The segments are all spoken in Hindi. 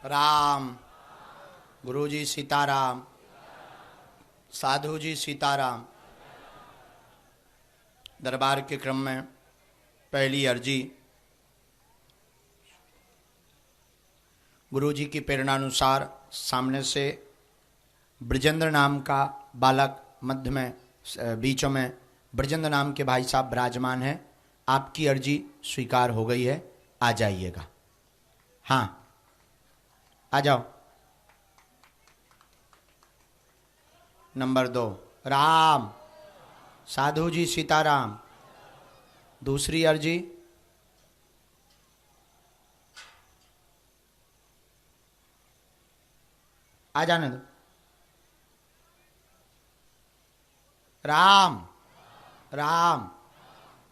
राम। गुरुजी सीताराम। साधु जी सीताराम। दरबार के क्रम में पहली अर्जी। गुरुजी की प्रेरणानुसार सामने से ब्रजेंद्र नाम का बालक मध्य में बीचों में ब्रजेंद्र नाम के भाई साहब विराजमान हैं। आपकी अर्जी स्वीकार हो गई है, आ जाइएगा। हाँ, आ जाओ। नंबर 2 राम। साधु जी सीताराम। दूसरी अर्जी। आ जाने दो। राम राम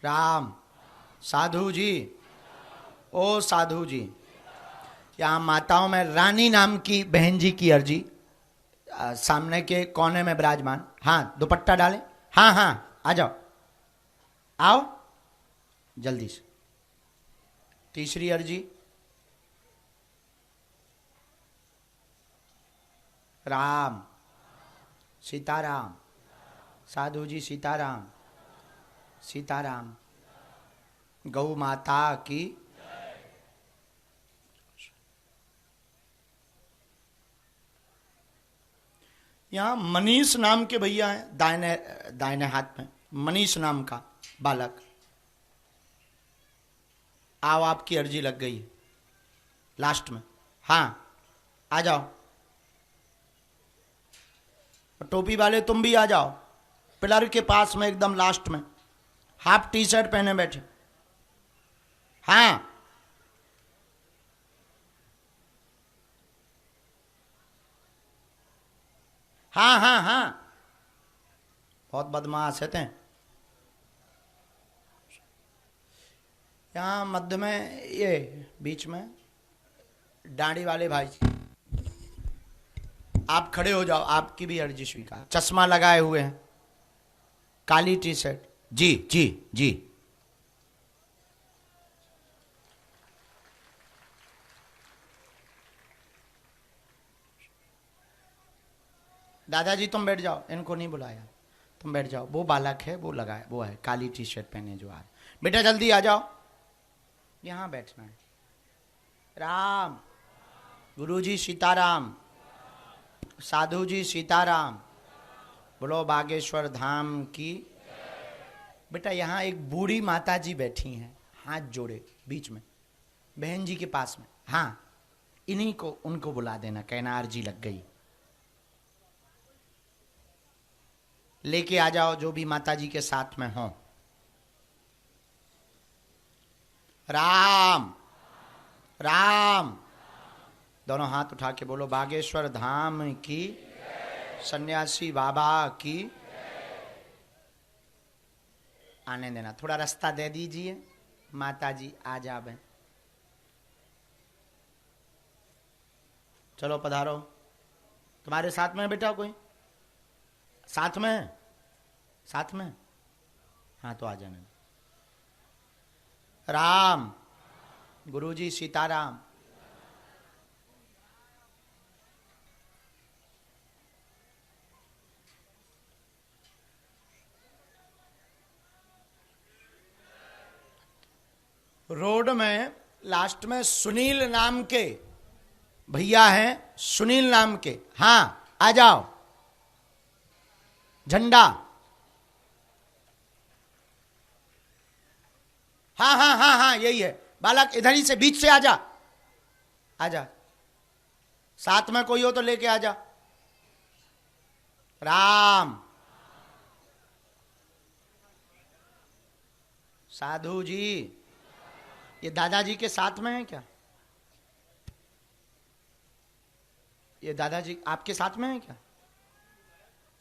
राम। साधु जी। ओ साधु जी। यहाँ माताओं में रानी नाम की बहन जी की अर्जी सामने के कोने में विराजमान। हाँ, दुपट्टा डालें। हाँ हाँ, आ जाओ, आओ जल्दी से। तीसरी अर्जी। राम सीताराम। साधु जी सीताराम। सीताराम। गौ माता की। यहाँ मनीष नाम के भैया हैं, दाहिने हाथ में मनीष नाम का बालक। आओ, आपकी अर्जी लग गई है लास्ट में। हाँ, आ जाओ। टोपी वाले तुम भी आ जाओ, पिलर के पास में एकदम लास्ट में, हाफ टी शर्ट पहने बैठे। हाँ, हाँ हाँ हाँ, बहुत बदमाश है। यहाँ मध्य में, ये बीच में डांडी वाले भाई, आप खड़े हो जाओ। आपकी भी अर्जी स्वीकार। चश्मा लगाए हुए हैं, काली टी शर्ट। जी जी जी। दादाजी तुम बैठ जाओ, इनको नहीं बुलाया, तुम बैठ जाओ। वो बालक है, वो लगा है, वो है काली टी शर्ट पहने जो आ रहा। बेटा जल्दी आ जाओ, यहां बैठना है। राम। गुरुजी सीताराम। साधु जी सीताराम। बोलो बागेश्वर धाम की। बेटा यहाँ एक बूढ़ी माता जी बैठी हैं, हाथ जोड़े बीच में, बहन जी के पास में। हाँ, इन्हीं को, उनको बुला देना, कहना अर्जी लग गई। लेके आ जाओ जो भी माता जी के साथ में हो। राम राम। दोनों हाथ उठा के बोलो बागेश्वर धाम की, सन्यासी बाबा की। आने देना, थोड़ा रास्ता दे दीजिए। माता जी आ जावे। चलो पधारो। तुम्हारे साथ में बेटा कोई? साथ में? साथ में? हाँ, तो आ जाने। राम। गुरुजी सीताराम। रोड में लास्ट में सुनील नाम के भैया हैं, सुनील नाम के। हाँ, आ जाओ। झंडा। हाँ हाँ हाँ हाँ, यही है बालक। इधर ही से बीच से आ जा, आ जा। साथ में कोई हो तो लेके आ जा। राम। साधु जी। ये दादाजी के साथ में है क्या? ये दादाजी आपके साथ में है क्या?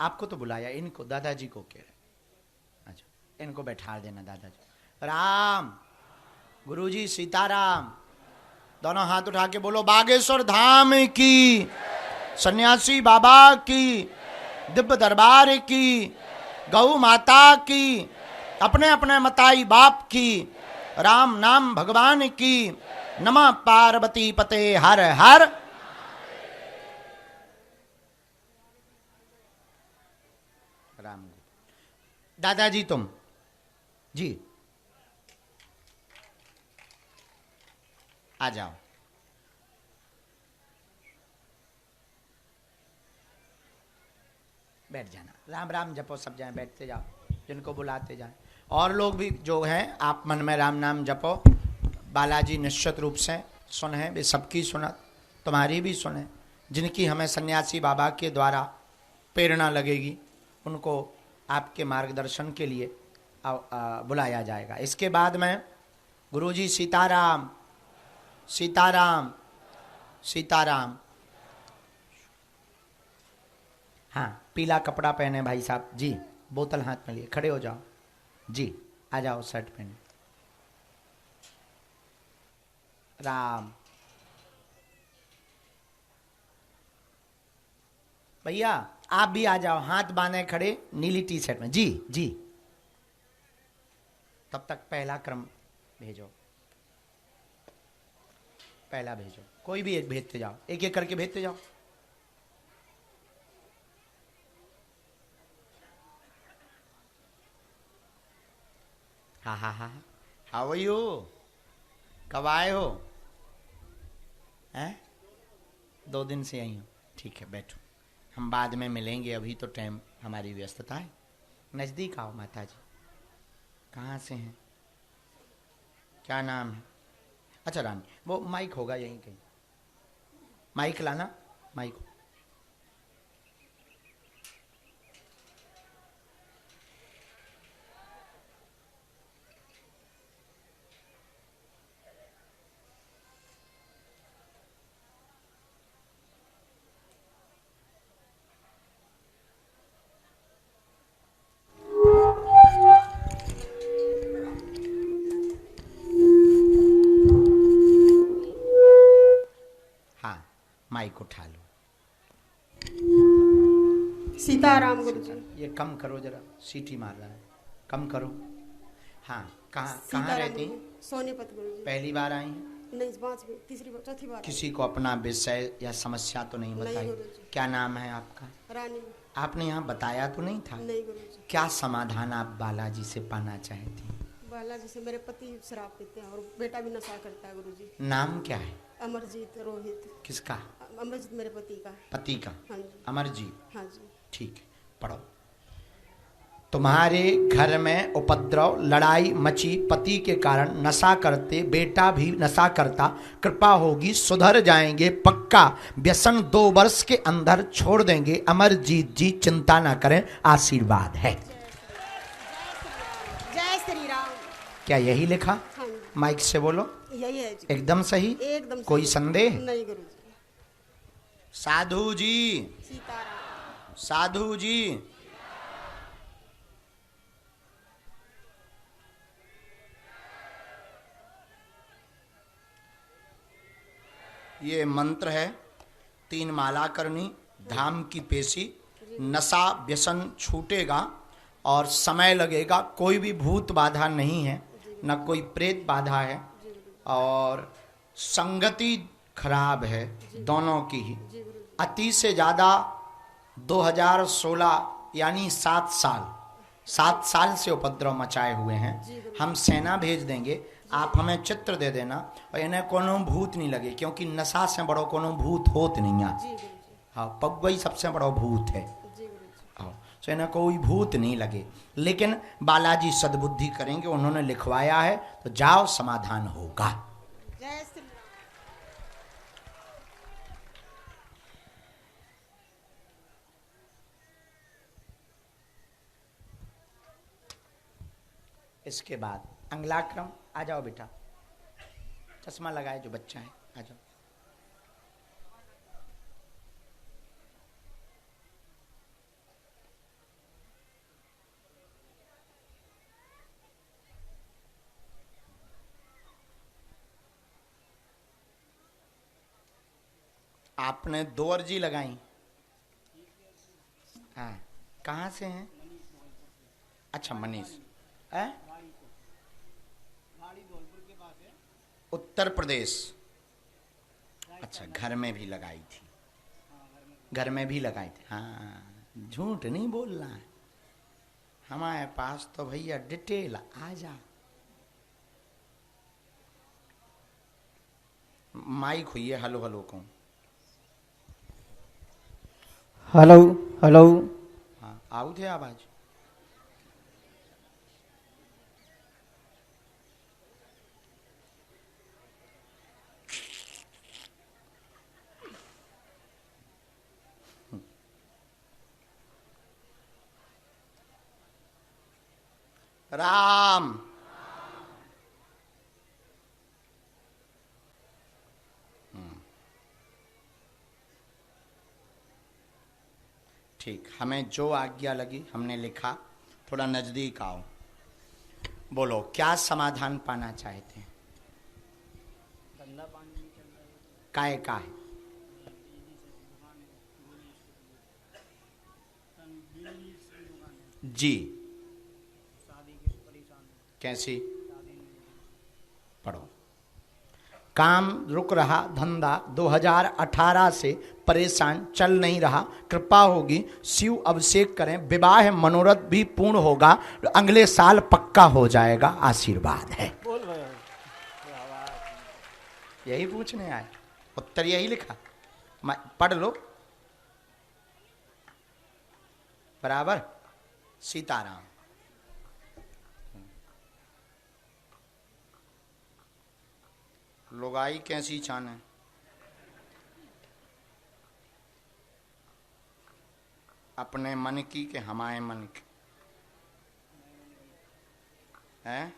आपको तो बुलाया, इनको, दादाजी को कह रहे। अच्छा, इनको बैठा देना दादाजी। राम। गुरुजी सीताराम। दोनों हाथ उठा के बोलो बागेश्वर धाम की, सन्यासी बाबा की, दिव्य दरबार की, गौ माता की, अपने अपने मताई बाप की, राम नाम भगवान की। नमः पार्वती पते हर हर दादाजी तुम जी आ जाओ। बैठ जाना, राम राम जपो, सब जाए बैठते जाओ, जिनको बुलाते जाए। और लोग भी जो हैं, आप मन में राम नाम जपो। बालाजी निश्चित रूप से सुने, वे सबकी सुना, तुम्हारी भी सुने। जिनकी हमें सन्यासी बाबा के द्वारा प्रेरणा लगेगी, उनको आपके मार्गदर्शन के लिए बुलाया जाएगा। इसके बाद में गुरुजी सीताराम सीताराम सीताराम। हाँ, पीला कपड़ा पहने भाई साहब जी, बोतल हाथ में लिए खड़े हो जाओ जी, आ जाओ शर्ट पहने। राम भैया आप भी आ जाओ, हाथ बांधे खड़े, नीली टी शर्ट में जी जी। तब तक पहला क्रम भेजो, पहला भेजो, कोई भी एक भेजते जाओ, एक एक करके भेजते जाओ। हाँ हाँ हाँ, हाउ आर यू, कब आए हो? हैं? 2 दिन से यहीं हो, ठीक है बैठो, हम बाद में मिलेंगे, अभी तो टाइम हमारी व्यस्तता है। नज़दीक आओ माता जी। कहाँ से हैं? क्या नाम है? अच्छा रानी, वो माइक होगा यहीं कहीं, माइक लाना, माइक। माइक उठा लो। सीताराम गुरुजी। ये कम करो जरा, सीटी मार रहा है, कम करो। हाँ, कहाँ रहती हैं? सोनीपत गुरुजी। पहली बार आई हैं? नहीं, 5 तीसरी बार, चौथी बार। किसी को अपना विषय या समस्या तो नहीं बताई? क्या नाम है आपका? रानी। आपने यहाँ बताया तो नहीं था? नहीं गुरुजी। क्या समाधान आप बालाजी से पाना चाहती हैं? बालाजी से मेरे पति शराब पीते हैं और बेटा भी नशा करता है गुरुजी। नाम क्या है? अमरजीत रोहित। किसका? अमरजीत मेरे पति का। पति का? हाँ जी। अमरजीत। हाँ जी। ठीक है, पढ़ो। तुम्हारे घर में उपद्रव लड़ाई मची, पति के कारण नशा करते, बेटा भी नशा करता, कृपा होगी सुधर जाएंगे पक्का, व्यसन 2 वर्ष के अंदर छोड़ देंगे, अमरजीत जी चिंता ना करें, आशीर्वाद है। जय श्री राम। क्या यही लिखा? हाँ जी। माइक से बोलो। यही है जी। एकदम सही? एकदम सही। कोई संदेह नहीं गुरुजी। साधु जी, सीताराम। साधु जी, ये मंत्र है, 3 माला करनी, धाम की पेशी, नशा व्यसन छूटेगा और समय लगेगा, कोई भी भूत बाधा नहीं है, न कोई प्रेत बाधा है, और संगति खराब है दोनों की ही, अति से ज़्यादा 2016 यानी 7 साल से उपद्रव मचाए हुए हैं। हम सेना भेज देंगे, आप हमें चित्र दे देना, और इन्हें कोनो भूत नहीं लगे, क्योंकि नशा से बड़ो कोनो भूत होत नहीं है। हाँ, पगवई सबसे बड़ो भूत है। हाँ, तो इन्हें कोई भूत नहीं लगे, लेकिन बालाजी सद्बुद्धि करेंगे, उन्होंने लिखवाया है, तो जाओ समाधान होगा। जय श्री राम। इसके बाद अगला क्रम, आ जाओ बेटा, चश्मा लगाए जो बच्चा है, आ जाओ। आपने 2 अर्जी लगाई? हाँ, कहाँ से हैं? अच्छा मनीष है, उत्तर प्रदेश। अच्छा, घर में भी लगाई थी? घर में भी लगाई थी। हाँ, झूठ नहीं बोलना है, हमारे पास तो भैया डिटेल आ जा। माइक हुई है, हलो हलो को। Hello hello. हाँ आऊ थे आवाज। राम ठीक, हमें जो आज्ञा लगी हमने लिखा। थोड़ा नजदीक आओ, बोलो क्या समाधान पाना चाहते हैं? धंधा पानी नहीं चल रहा है। काय का है? बिजली से दुकान है। जी शादी के परेशान है। कैसी? शादी नहीं हो रही। पढ़ो। काम रुक रहा, धंधा 2018 से परेशान, चल नहीं रहा। कृपा होगी, शिव अभिषेक करें, विवाह मनोरथ भी पूर्ण होगा, अगले साल पक्का हो जाएगा, आशीर्वाद है। बोल भाई। यही पूछने आए, उत्तर यही लिखा। पढ़ लो बराबर। सीताराम। लुगाई कैसी चान है? अपने मन की के हमारे मन की है?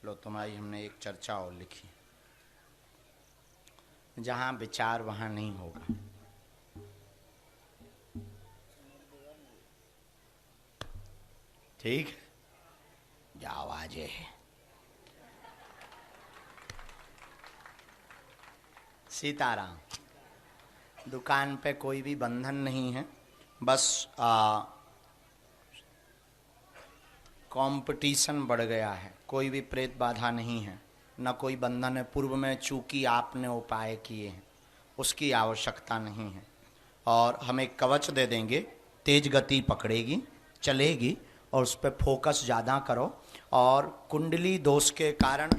लो तुम्हारी हमने एक चर्चा और लिखी, जहां विचार वहां नहीं होगा। ठीक, जाओ आज है। सीताराम। दुकान पे कोई भी बंधन नहीं है, बस कंपटीशन बढ़ गया है। कोई भी प्रेत बाधा नहीं है, न कोई बंधन है। पूर्व में चूंकि आपने उपाय किए हैं, उसकी आवश्यकता नहीं है। और हम एक कवच दे देंगे, तेज गति पकड़ेगी, चलेगी, और उस पर फोकस ज़्यादा करो। और कुंडली दोष के कारण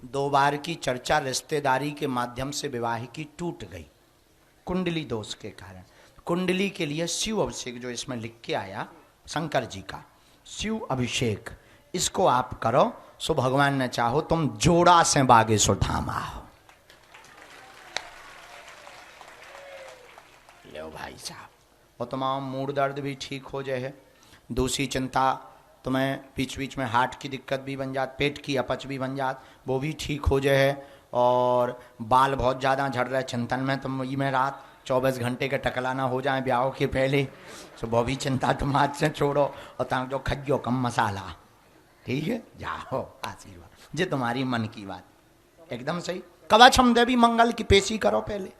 2 बार की चर्चा रिश्तेदारी के माध्यम से विवाह की टूट गई, कुंडली दोष के कारण। कुंडली के लिए शिव अभिषेक, जो इसमें लिख के आया शंकर जी का शिव अभिषेक, इसको आप करो, सो भगवान ने चाहो तुम जोड़ा से बागेश्वर धाम आओ। लो भाई साहब, और तुम्हारा मूड दर्द भी ठीक हो जाए। दूसरी चिंता, तुम्हें बीच बीच में हार्ट की दिक्कत भी बन जात, पेट की अपच भी बन जात, वो भी ठीक हो जाए। और बाल बहुत ज़्यादा झड़ रहे, चिंतन में तुम में रात 24 घंटे के टकलाना हो जाए ब्याह के पहले, तो वो भी चिंता तुम हाथ से छोड़ो। और तुम जो खज्जो कम मसाला, ठीक है, जाओ आशीर्वाद। जे तुम्हारी मन की बात एकदम सही। कवच हम देवी मंगल की पेशी करो, पहले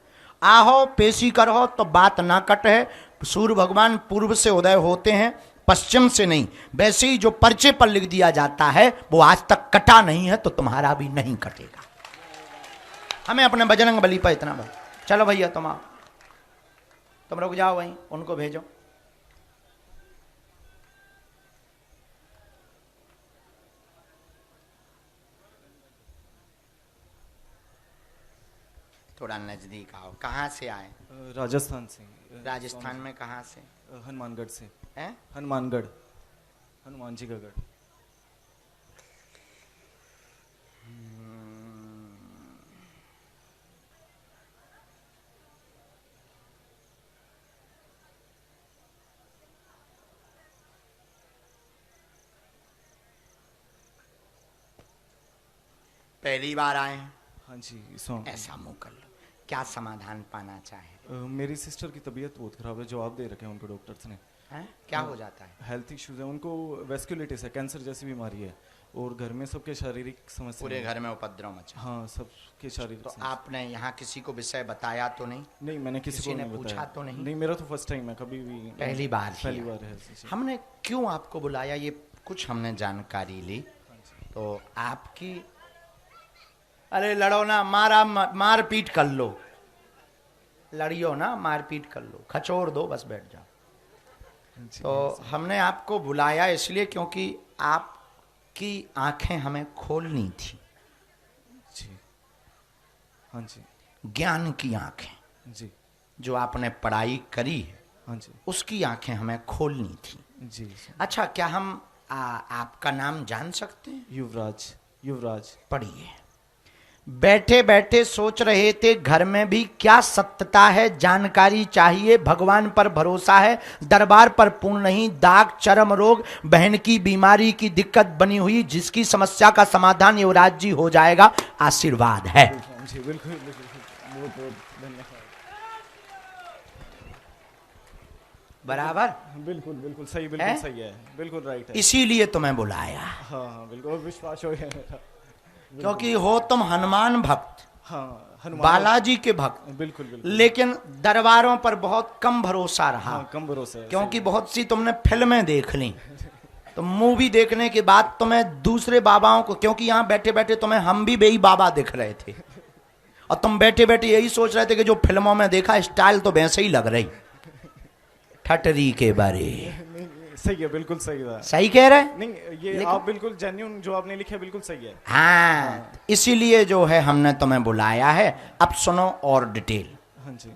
आहो पेशी करो तो बात ना कट है। सूर्य भगवान पूर्व से उदय होते हैं, पश्चिम से नहीं। वैसे ही जो पर्चे पर लिख दिया जाता है वो आज तक कटा नहीं है, तो तुम्हारा भी नहीं कटेगा। हमें अपने बजरंग बली पर इतना बल। चलो भैया तुम आओ, तुम रुक जाओ वहीं, उनको भेजो। थोड़ा नजदीक आओ। कहाँ से आए? राजस्थान से। राजस्थान में कहाँ से? हनुमानगढ़ से। हैं? हनुमानगढ़, हनुमान जी का गढ़। पहली बार आए हैं? हाँ जी स्वामी। ऐसा मुंह कर लो, क्या समाधान पाना चाहे? मेरी सिस्टर की तबीयत बहुत खराब है, जवाब दे रखे हैं उनको डॉक्टर्स ने। हैं? क्या हो जाता है? हेल्थ इश्यूज है उनको, वेस्कुलिटिस है, कैंसर जैसी बीमारी है, और घर में सबके शारीरिक समस्या। पूरे घर में उपद्रव मचा। हाँ सबके शारीरिक तो आपने यहाँ किसी को विषय बताया तो नहीं? नहीं, मैंने किसी को ने नहीं पूछा बताया। तो नहीं? नहीं, मेरा तो फर्स्ट टाइम है, कभी भी पहली बार पहली किया। बार है। हमने क्यों आपको बुलाया, ये कुछ हमने जानकारी ली। तो आपकी, अरे लड़ो ना, मार पीट कर लो, लड़ियो ना, मार पीट कर लो, खचोड़ दो, बस बैठ जाओ। जी, तो हमने आपको बुलाया इसलिए क्योंकि आपकी आंखें हमें खोलनी थी, जी, हाँ जी, ज्ञान की आंखें, जी, जो आपने पढ़ाई करी है हाँ जी, उसकी आंखें हमें खोलनी थी। जी स्वामी। अच्छा, क्या हम आपका नाम जान सकते हैं? युवराज, युवराज। पढ़िए। बैठे बैठे सोच रहे थे घर में भी क्या सत्यता है, जानकारी चाहिए, भगवान पर भरोसा है, दरबार पर पूर्ण नहीं, दाग, चर्म रोग, बहन की बीमारी की दिक्कत बनी हुई, जिसकी समस्या का समाधान युवराज जी हो जाएगा, आशीर्वाद है। जी बिल्कुल बिल्कुल, बहुत बहुत धन्यवाद। बराबर बिल्कुल बिल्कुल सही, है? बिल्कुल सही है, बिल्कुल राइट है। इसीलिए तुम्हें बुलाया, हाँ हाँ बिल्कुल, और विश्वास हो गया मेरा। क्योंकि हो तुम हनुमान भक्त, हाँ हनुमान, बालाजी के भक्त, बिल्कुल बिल्कुल। लेकिन दरबारों पर बहुत कम भरोसा रहा, हाँ कम भरोसा है, क्योंकि बहुत सी तुमने फिल्में देख ली, तो मूवी देखने के बाद तुम्हें दूसरे बाबाओं को, क्योंकि यहाँ बैठे बैठे तुम्हें हम भी बेई बाबा दिख रहे थे, और तुम बैठे बैठे यही सोच रहे थे कि जो फिल्मों में देखा स्टाइल तो वैसे ही लग रही, ठटरी के बारे। नहीं, सही है, बिल्कुल सही है। सही कह रहे? नहीं ये आप बिल्कुल जेन्युइन जो आपने लिखा है बिल्कुल सही है। हाँ, इसीलिए जो है हमने तुम्हें बुलाया है। अब सुनो और डिटेल। हाँ जी,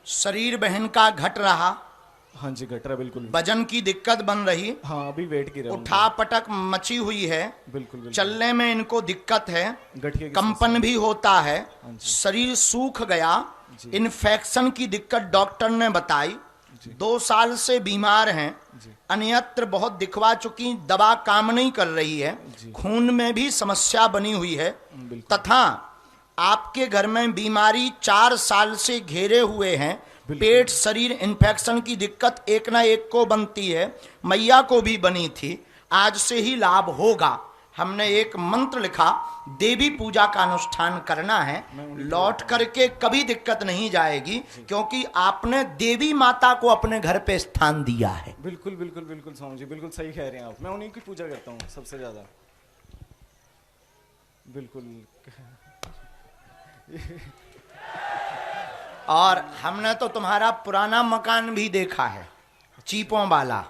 शरीर बहन का घट रहा, हाँ जी घट रहा है बिल्कुल। वजन की दिक्कत बन रही, हाँ अभी वेट की रहा हूँ। उठा पटक मची हुई है, बिल्कुल बिल्कुल। चलने में इनको दिक्कत है, गठिया की कंपन भी होता है, हाँ जी। शरीर सूख गया, जी। इन्फेक्शन की दिक्कत डॉक्टर ने बताई, 2 साल से बीमार हैं, जी। अन्यत्र बहुत दिखवा चुकी, दवा काम नहीं कर रही है, जी। खून में भी समस्या बनी हुई है, बिल्कुल। तथा आपके घर में बीमारी 4 साल से घेरे हुए हैं, बिल्कुल। पेट, शरीर, इन्फेक्शन की दिक्कत एक ना एक को बनती है, मैया को भी बनी थी, आज से ही लाभ होगा। हमने एक मंत्र लिखा, देवी पूजा का अनुष्ठान करना है, लौट करके कभी दिक्कत नहीं जाएगी, क्योंकि आपने देवी माता को अपने घर पे स्थान दिया है। बिल्कुल बिल्कुल बिल्कुल स्वामी जी, बिल्कुल सही कह रहे हैं आप। मैं उन्हीं की पूजा करता हूँ सबसे ज्यादा। बिल्कुल। और हमने तो तुम्हारा पुराना मकान भी देखा है, चीपों वाला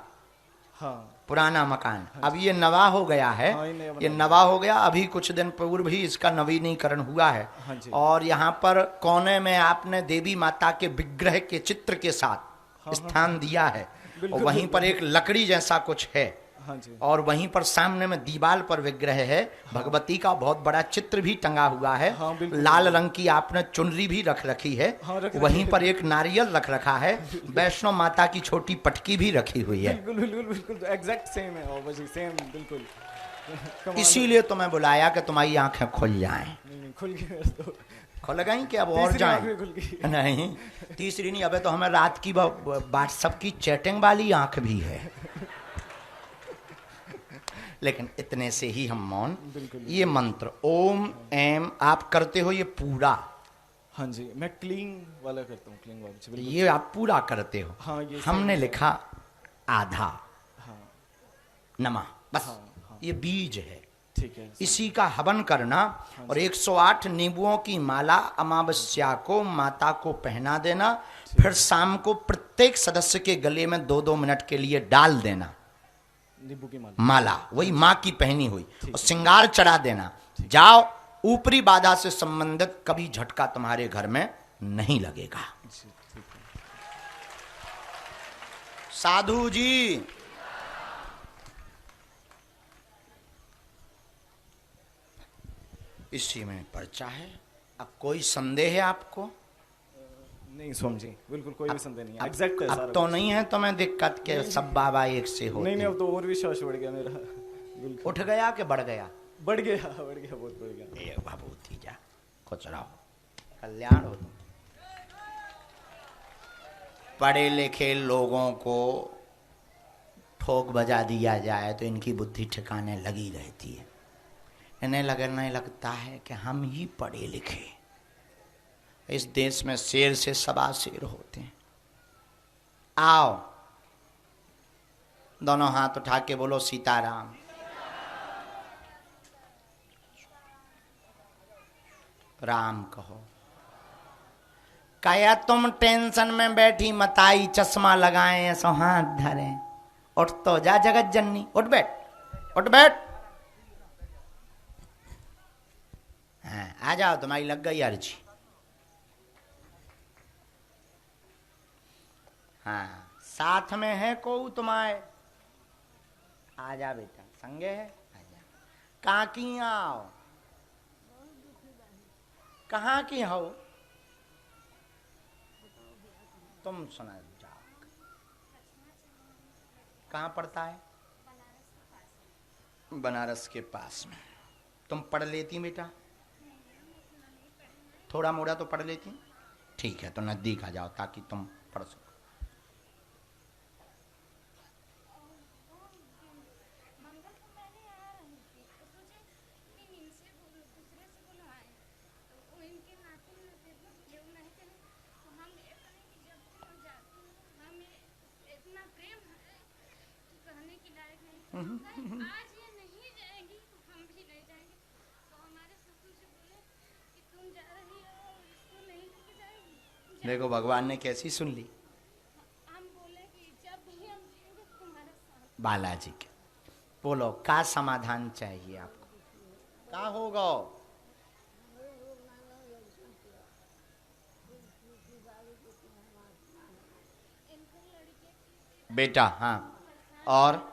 हाँ पुराना मकान, अब ये नवा हो गया है। हाँ, ये नया बना ये नवा हो गया, अभी कुछ दिन पूर्व ही इसका नवीनीकरण हुआ है। हाँ जी। और यहाँ पर कोने में आपने देवी माता के विग्रह के चित्र के साथ स्थान दिया है, और बिल्कुल, वहीं पर एक लकड़ी जैसा कुछ है, हाँ जी। और वहीं पर सामने में दीवार पर विग्रह है, भगवती का बहुत बड़ा चित्र भी टंगा हुआ है, हाँ, बिल्कुल। लाल रंग की आपने चुनरी भी रख रखी है, हाँ, रख वहीं रखी पर एक नारियल रख रखा है, वैष्णो माता की छोटी पटकी भी रखी हुई है। बिल्कुल बिल्कुल बिल्कुल एग्जैक्ट सेम है बाबा जी, सेम बिल्कुल। कमाल है। इसीलिए तुम्हें बुलाया कि तुम्हारी आंखें खुल जाएं। नहीं खुल गई तो खुल गई कि अब और तीसरी आंख जाएं? भी खुल गई। नहीं, तीसरी नहीं, अबे तो हमें रात की व्हाट्सएप की चैटिंग वाली आंख भी है, लेकिन इतने से ही हम मौन। बिल्कुल। ये मंत्र ओम एम आप करते हो, ये पूरा, हाँ जी मैं क्लीन वाला करता हूँ, क्लीन वाला जी, बिल्कुल। ये आप पूरा करते हो। हाँ, ये हमने सही है। लिखा आधा हाँ नमा, बस हाँ, हाँ। ये ये बीज है, ठीक है। इसी का हवन करना, और 108 नींबुओं की माला अमावस्या को माता को पहना देना, फिर शाम को प्रत्येक सदस्य के गले में 2-2 मिनट के लिए डाल देना नींबू की माला। माला, वही माँ की पहनी हुई, और श्रृंगार चढ़ा देना। जाओ, ऊपरी बाधा से संबंधित कभी झटका तुम्हारे घर में नहीं लगेगा। जी, ठीक है। साधु जी, इसी में पर्चा है। अब कोई संदेह है आपको? नहीं स्वामी जी, बिल्कुल कोई भी संदेह नहीं है, अब, एग्जैक्ट है अब सारा तो कुछ। नहीं है तुम्हें दिक्कत के सब बाबा एक से होते नहीं नहीं, हैं। अब तो और विश्वास बढ़ गया मेरा। बिल्कुल उठ गया कि बढ़ गया? बढ़ गया, बढ़ गया, बहुत बढ़ गया। ए बाबूती जा, कुछ रहो, कल्याण हो तुम। पढ़े लिखे लोगों को ठोक बजा दिया जाए तो इनकी बुद्धि ठिकाने लगी रहती है। इन्हें लगने लगता है कि हम ही पढ़े लिखे, इस देश में शेर से सवा शेर होते हैं। आओ, दोनों हाथ उठा के बोलो सीताराम। राम कहो। कया तुम टेंशन में बैठी मताई, चश्मा लगाए ऐसो हाथ धरे। उठ तो जा जगत जननी, उठ बैठ, उठ बैठ। हाँ, आ जाओ, तुम्हारी लग गई अर्जी। हाँ, साथ में है को तुम्हारे, आ जा बेटा, संगे है, आ जा। कहाँ की आओ, कहाँ की हो तुम? सुना जाओ, कहाँ पड़ता है? बनारस के पास में। तुम पढ़ लेती बेटा? थोड़ा मोड़ा तो पढ़ लेती। ठीक है, तो नजदीक आ जाओ ताकि तुम पढ़ सको। आज ये नहीं जाएंगी, हम भी नहीं जाएंगे। तो हमारे ससुर से बोले कि तुम जा रही हो, इसको नहीं लेके जाएगी। देखो भगवान ने कैसी सुन ली। हम बोले कि जब भी हम जाएंगे तुम्हारे साथ। बालाजी के बोलो, का समाधान चाहिए आपको? का होगा? बेटा हाँ, और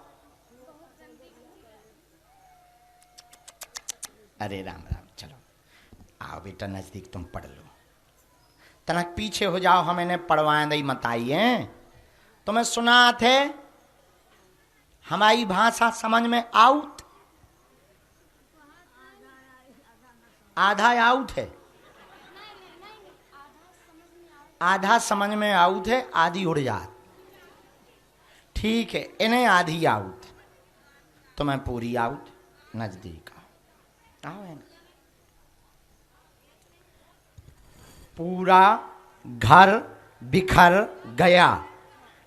अरे राम राम, चलो आओ बेटा नजदीक, तुम पढ़ लो। तनक पीछे हो जाओ, हम इन्हें पढ़वाए दई मत आइए। तुम्हें सुना थे हमारी भाषा समझ में आउट? आधा आउट है, आधा समझ में आउट है, आधी उड़ जात। ठीक है, इन्हें आधी आउट, तुम्हें पूरी आउट। नजदीक आओ है ना। पूरा घर बिखर गया,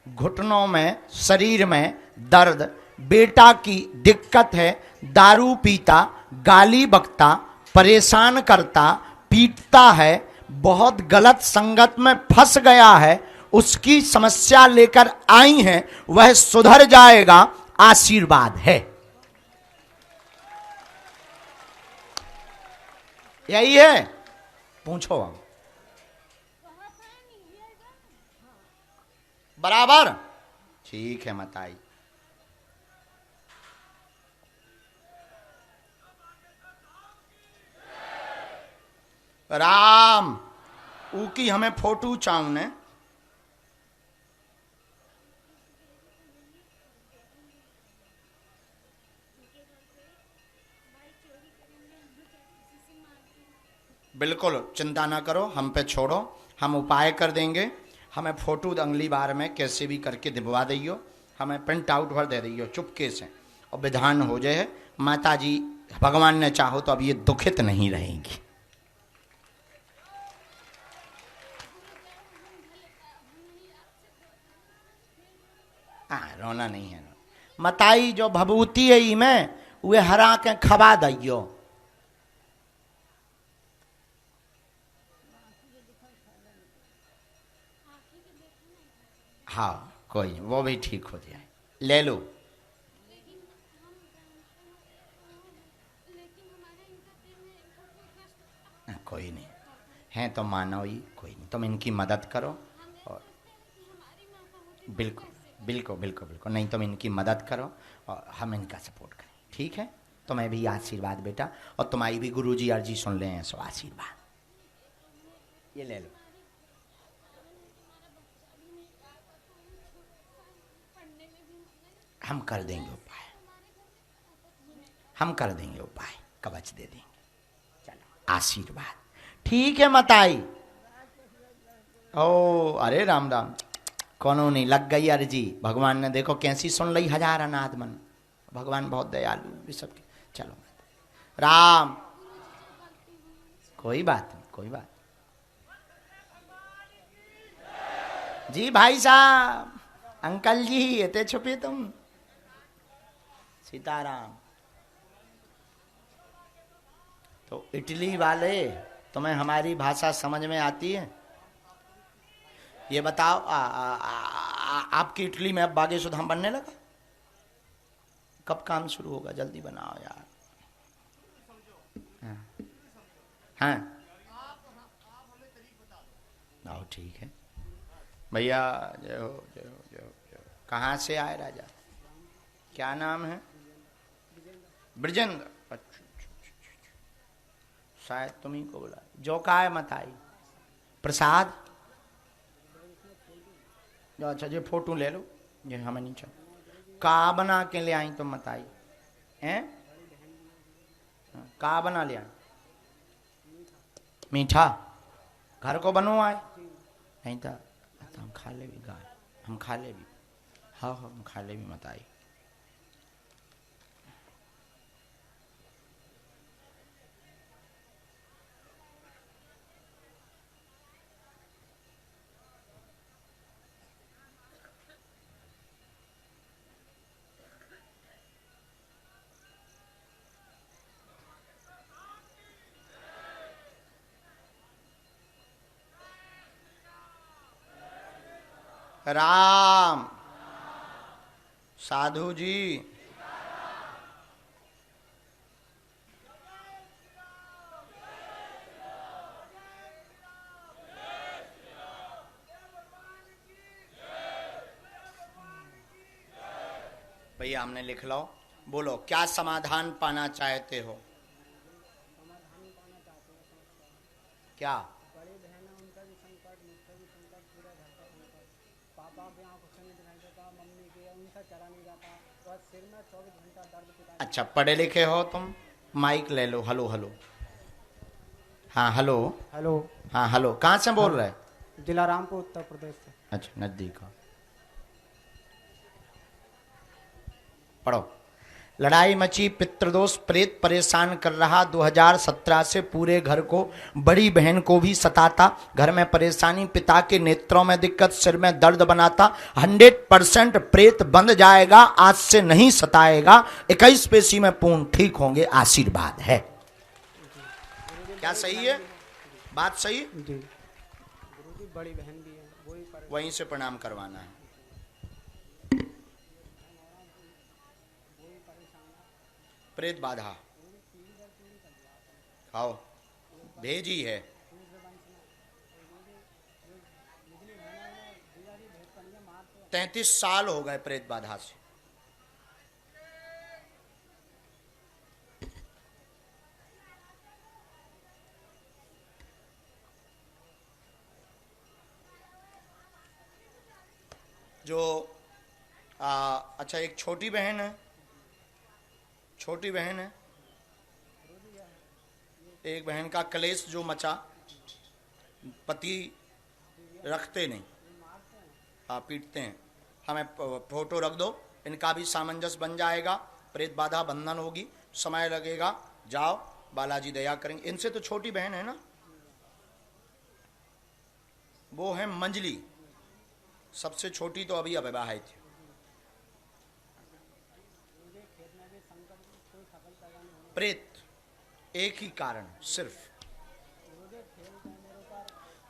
घुटनों में शरीर में दर्द, बेटा की दिक्कत है, दारू पीता, गाली बकता, परेशान करता, पीटता है, बहुत गलत संगत में फंस गया है, उसकी समस्या लेकर आई हैं, वह सुधर जाएगा, आशीर्वाद है। यही है, पूछो अब। बराबर ठीक है मताई। राम ऊ की हमें फोटो चाहूं ने। बिल्कुल चिंता ना करो, हम पे छोड़ो, हम उपाय कर देंगे। हमें फोटो अगली बार में कैसे भी करके दिलवा दियो, हमें प्रिंट आउट भर दे रही हो चुपके से, और विधान हो जाए। माता जी भगवान ने चाहो तो अब ये दुखित नहीं रहेंगी। हाँ, रोना नहीं है। मताई जो भभूति है में वे हरा के खबा दियो। हाँ कोई नहीं, वो भी ठीक हो जाए, ले लो। कोई नहीं है तो मानो ही, कोई नहीं, तुम इनकी मदद करो। और बिल्कुल बिल्कुल बिल्कुल बिल्कुल नहीं, तुम इनकी मदद करो और हम इनका सपोर्ट करें। ठीक है, तुम्हें भी आशीर्वाद बेटा, और तुम्हारी भी गुरुजी अर्जी सुन ले, सो आशीर्वाद ये ले लो। हम कर देंगे उपाय, हम कर देंगे उपाय, कवच दे देंगे। चलो आशीर्वाद। ठीक है मताई। ओ अरे राम राम, कोनो नहीं, लग गई अर्जी। भगवान ने देखो कैसी सुन ली, हजार अनाथ मन। भगवान बहुत दयालु भी सबके। चलो राम, कोई बात नहीं, कोई बात जी। भाई साहब, अंकल जी, इतने छुपे तुम। सीताराम। तो इटली वाले तुम्हें हमारी भाषा समझ में आती है? ये बताओ, आपकी इटली में अब बागे सुधाम बनने लगा? कब काम शुरू होगा? जल्दी बनाओ यार। हाँ आओ, ठीक है भैया। जय हो जय हो जय हो जय हो। कहाँ से आए राजा? क्या नाम है? ब्रजेंद्र। अच्छा, शायद तुम ही को बुला। जो का है मत आई। प्रसाद जो, अच्छा जी फोटो ले लो, ये हमें नहीं चाहिए। का बना के ले आई तुम मत आई हैं? का बना लिया? मीठा घर को बनो आए नहीं था तो हम खा ले भी गाय, हम खा ले भी। हाँ हाँ हम खा ले भी मत आई। राम साधु जी भैया हमने लिख लो। बोलो क्या समाधान पाना चाहते हो? क्या? बड़ी बहन है उनका भी संकट, मुझका भी संकट, पूरे घर का संकट। पापा की आंखों से नहीं दिखाई देता, मम्मी की उनका चला नहीं जाता, बस सिर में 24 घंटा दर्द पिता। अच्छा पढ़े लिखे हो तुम? माइक ले लो। Hello hello. हाँ हेलो। हेलो। हाँ हेलो। कहाँ से बोल रहे? जिला रामपुर, उत्तर प्रदेश से। अच्छा नजदीक हो। पढ़ो। लड़ाई मची, पितृदोष प्रेत परेशान कर रहा, 2017 से पूरे घर को, बड़ी बहन को भी सताता, घर में परेशानी, पिता के नेत्रों में दिक्कत, सिर में दर्द बनाता। 100% प्रेत बंद जाएगा, आज से नहीं सताएगा। 21 पेशी में पूर्ण ठीक होंगे, आशीर्वाद है। क्या सही है? बात सही? जी। गुरुजी बड़ी बहन भी है, वही पर वहीं से प्रणाम करवाना है। प्रेत बाधा आओ, भेजी है। तैतीस साल हो गए प्रेत बाधा से। जो अच्छा एक छोटी बहन है, छोटी बहन है, एक बहन का कलेश जो मचा, पति रखते नहीं, हाँ पीटते हैं। हमें फोटो रख दो, इनका भी सामंजस्य बन जाएगा, प्रेत बाधा बंधन होगी, समय लगेगा। जाओ बालाजी दया करेंगे। इनसे तो छोटी बहन है ना, वो है मंजली, सबसे छोटी तो अभी अविवाहित थी। प्रेत एक ही कारण, सिर्फ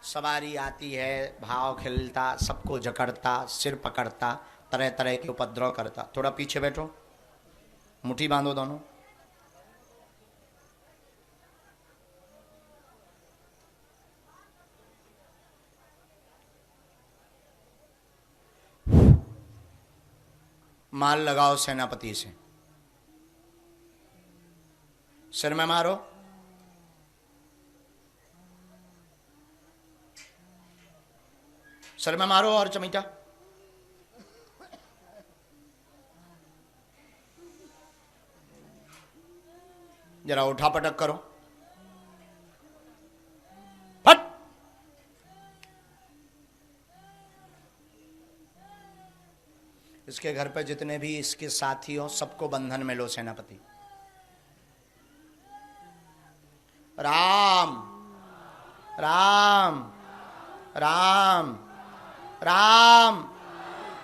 सवारी आती है, भाव खिलता, सबको जकड़ता, सिर पकड़ता, तरह तरह के उपद्रव करता। थोड़ा पीछे बैठो, मुट्ठी बांधो दोनों। माल लगाओ सेनापति से, सिर में मारो। सिर में मारो और चमीटा। जरा उठा पटक करो, फट। इसके घर पे जितने भी इसके साथी हो सबको बंधन में लो सेनापति। राम राम राम राम।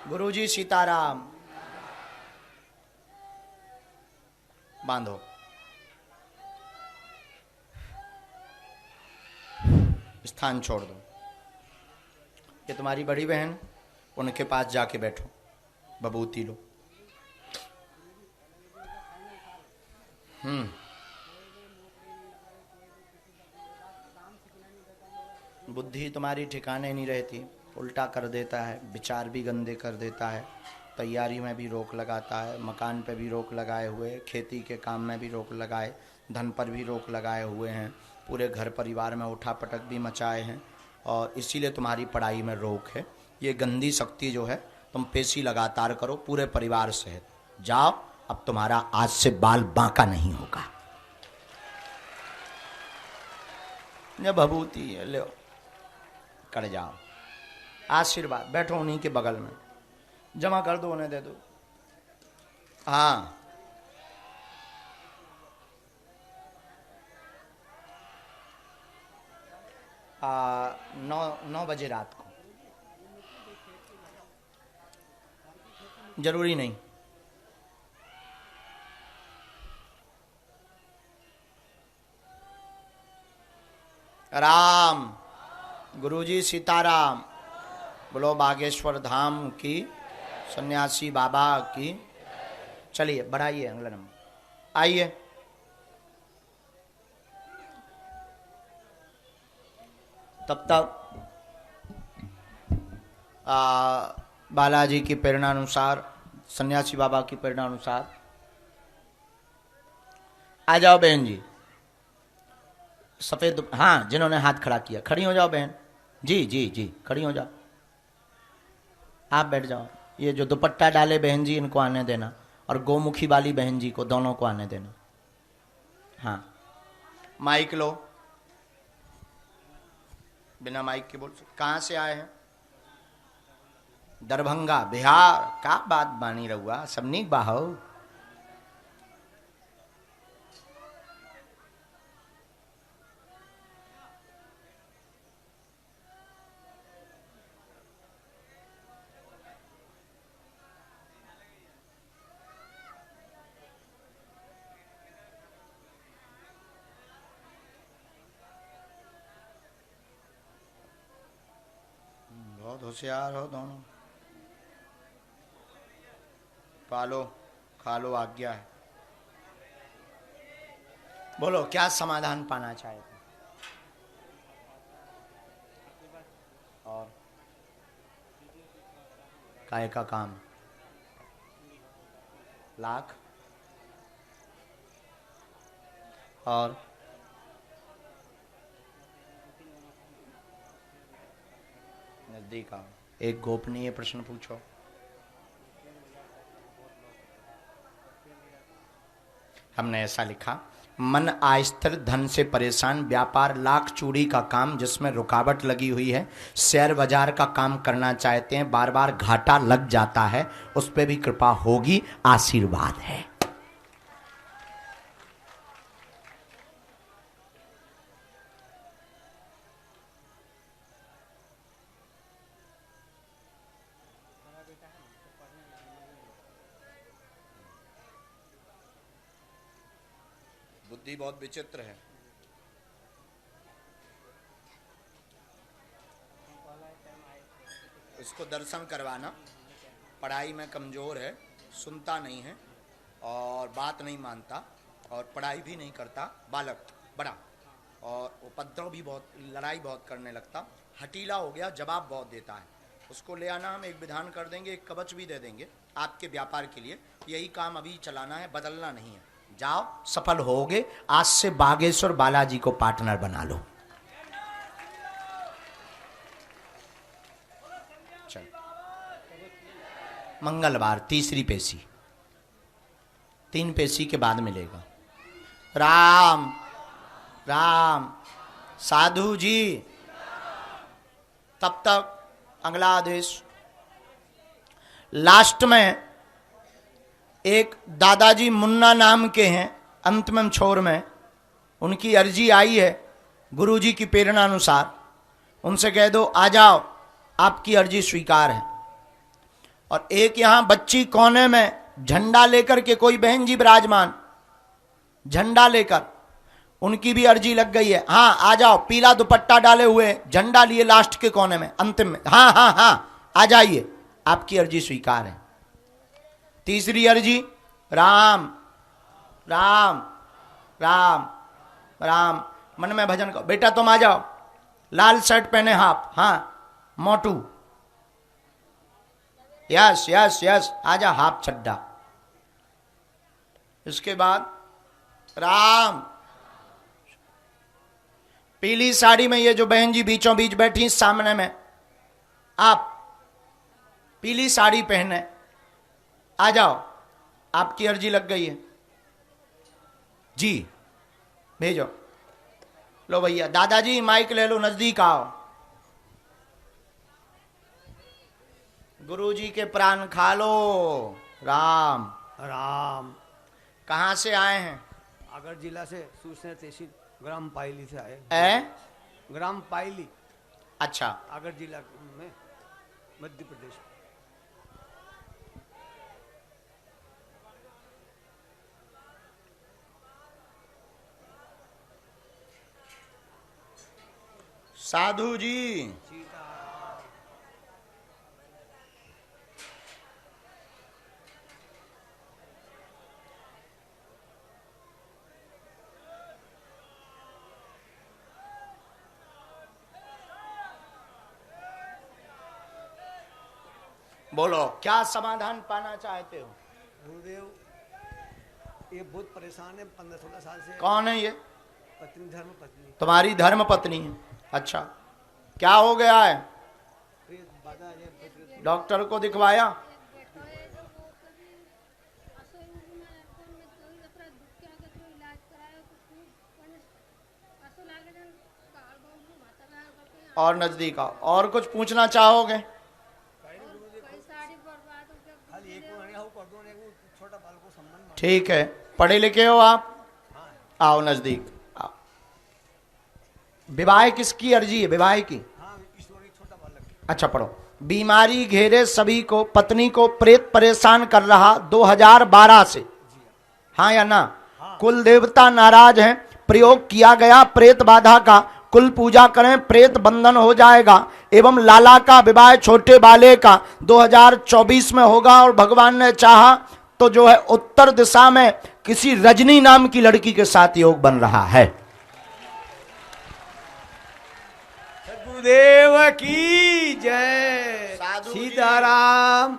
गुरुजी सीताराम। बांधो। स्थान छोड़ दो। ये तुम्हारी बड़ी बहन, उनके पास जाके बैठो, बबूती लो। बुद्धि तुम्हारी ठिकाने नहीं रहती, उल्टा कर देता है, विचार भी गंदे कर देता है, तैयारी में भी रोक लगाता है, मकान पे भी रोक लगाए हुए, खेती के काम में भी रोक लगाए, धन पर भी रोक लगाए हुए हैं, पूरे घर परिवार में उठापटक भी मचाए हैं, और इसीलिए तुम्हारी पढ़ाई में रोक है। ये गंदी शक्ति जो है, तुम पेशी लगातार करो पूरे परिवार सहित। जाओ, अब तुम्हारा आज से बाल बांका नहीं होगा। ये भभूति है, ले कर जाओ। आशीर्वाद, बैठो उन्हीं के बगल में, जमा कर दो, उन्हें दे दो। हाँ, नौ बजे रात को। जरूरी नहीं। राम, गुरुजी सीताराम, बोलो बागेश्वर धाम की, सन्यासी बाबा की। चलिए बढ़ाइए अगला नंबर, आइए। तब तक बालाजी की प्रेरणा अनुसार, सन्यासी बाबा की प्रेरणा अनुसार आ जाओ बहन जी। सफेद, हाँ, जिन्होंने हाथ खड़ा किया खड़ी हो जाओ बहन जी, जी जी खड़ी हो जाओ। आप बैठ जाओ। ये जो दुपट्टा डाले बहन जी, इनको आने देना, और गोमुखी वाली बहन जी को, दोनों को आने देना। हाँ, माइक लो, बिना माइक के बोल सकते। कहाँ से आए हैं? दरभंगा, बिहार। का बात बानी रहुआ, सबनी बाहो। बहुत होशियार हो दोनों। पालो, खा लो, आज्ञा है। बोलो क्या समाधान पाना चाहते हैं? और काय का काम? लाख। और नजदीक आओ, एक गोपनीय प्रश्न पूछो। हमने ऐसा लिखा, मन अस्थिर, धन से परेशान, व्यापार लाख चूड़ी का काम जिसमें रुकावट लगी हुई है, शेयर बाजार का काम करना चाहते हैं, बार बार घाटा लग जाता है, उस पर भी कृपा होगी, आशीर्वाद है। बुद्धि बहुत विचित्र है। इसको दर्शन करवाना। पढ़ाई में कमजोर है, सुनता नहीं है और बात नहीं मानता और पढ़ाई भी नहीं करता, बालक बड़ा, और उपद्रव भी बहुत, लड़ाई बहुत करने लगता, हटीला हो गया, जवाब बहुत देता है। उसको ले आना, हम एक विधान कर देंगे, एक कवच भी दे देंगे आपके व्यापार के लिए। यही काम अभी चलाना है, बदलना नहीं है। जाओ, सफल होगे। आज से बागेश्वर बालाजी को पार्टनर बना लो। चल, मंगलवार तीसरी पेशी, 3 पेशी के बाद मिलेगा। राम राम, साधु जी। तब तक अगला आदेश। लास्ट में एक दादाजी मुन्ना नाम के हैं, अंतिम छोर में, उनकी अर्जी आई है गुरुजी की प्रेरणा अनुसार। उनसे कह दो आ जाओ, आपकी अर्जी स्वीकार है। और एक यहां बच्ची कोने में झंडा लेकर के कोई बहन जी विराजमान, झंडा लेकर, उनकी भी अर्जी लग गई है। हाँ आ जाओ, पीला दुपट्टा डाले हुए, झंडा लिए लास्ट के कोने में, अंतिम में। हाँ हाँ हाँ आ जाइए, आपकी अर्जी स्वीकार है। तीसरी अर्जी, राम राम राम राम, मन में भजन करो। बेटा तुम आ जाओ, लाल शर्ट पहने हाफ, हाँ मोटू, यस यस यस, आजा हाफ चड्डा। इसके बाद राम, पीली साड़ी में ये जो बहन जी बीचों बीच बैठी सामने में, आप पीली साड़ी पहने आ जाओ, आपकी अर्जी लग गई है जी, भेजो। लो भैया, दादाजी माइक ले लो, नजदीक आओ। गुरुजी के प्राण खा लो। राम राम। कहाँ से आए हैं? आगर जिला से, सूचना तहसील ग्राम पायली से आए। ग्राम पायली, अच्छा, आगर जिला में, मध्य प्रदेश। साधु जी, बोलो क्या समाधान पाना चाहते हो? गुरुदेव, ये बहुत परेशान है 15-16 साल से। कौन है ये? पत्नी, धर्म पत्नी। तुम्हारी धर्म पत्नी है? अच्छा, क्या हो गया है? डॉक्टर को दिखवाया? और नजदीक आओ, और कुछ पूछना चाहोगे? ठीक है, पढ़े लिखे हो आप? आओ नजदीक आओ। विवाह किसकी अर्जी है? विवाह की? अच्छा पढ़ो। बीमारी घेरे सभी को, पत्नी को प्रेत परेशान कर रहा 2012 से, हाँ या ना? कुल देवता नाराज हैं, प्रयोग किया गया प्रेत बाधा का, कुल पूजा करें प्रेत बंधन हो जाएगा। एवं लाला का विवाह छोटे बाले का 2024 में होगा, और भगवान ने चाहा तो जो है उत्तर दिशा में किसी रजनी नाम की लड़की के साथ योग बन रहा है। गुरुदेव की जय। सीताराम।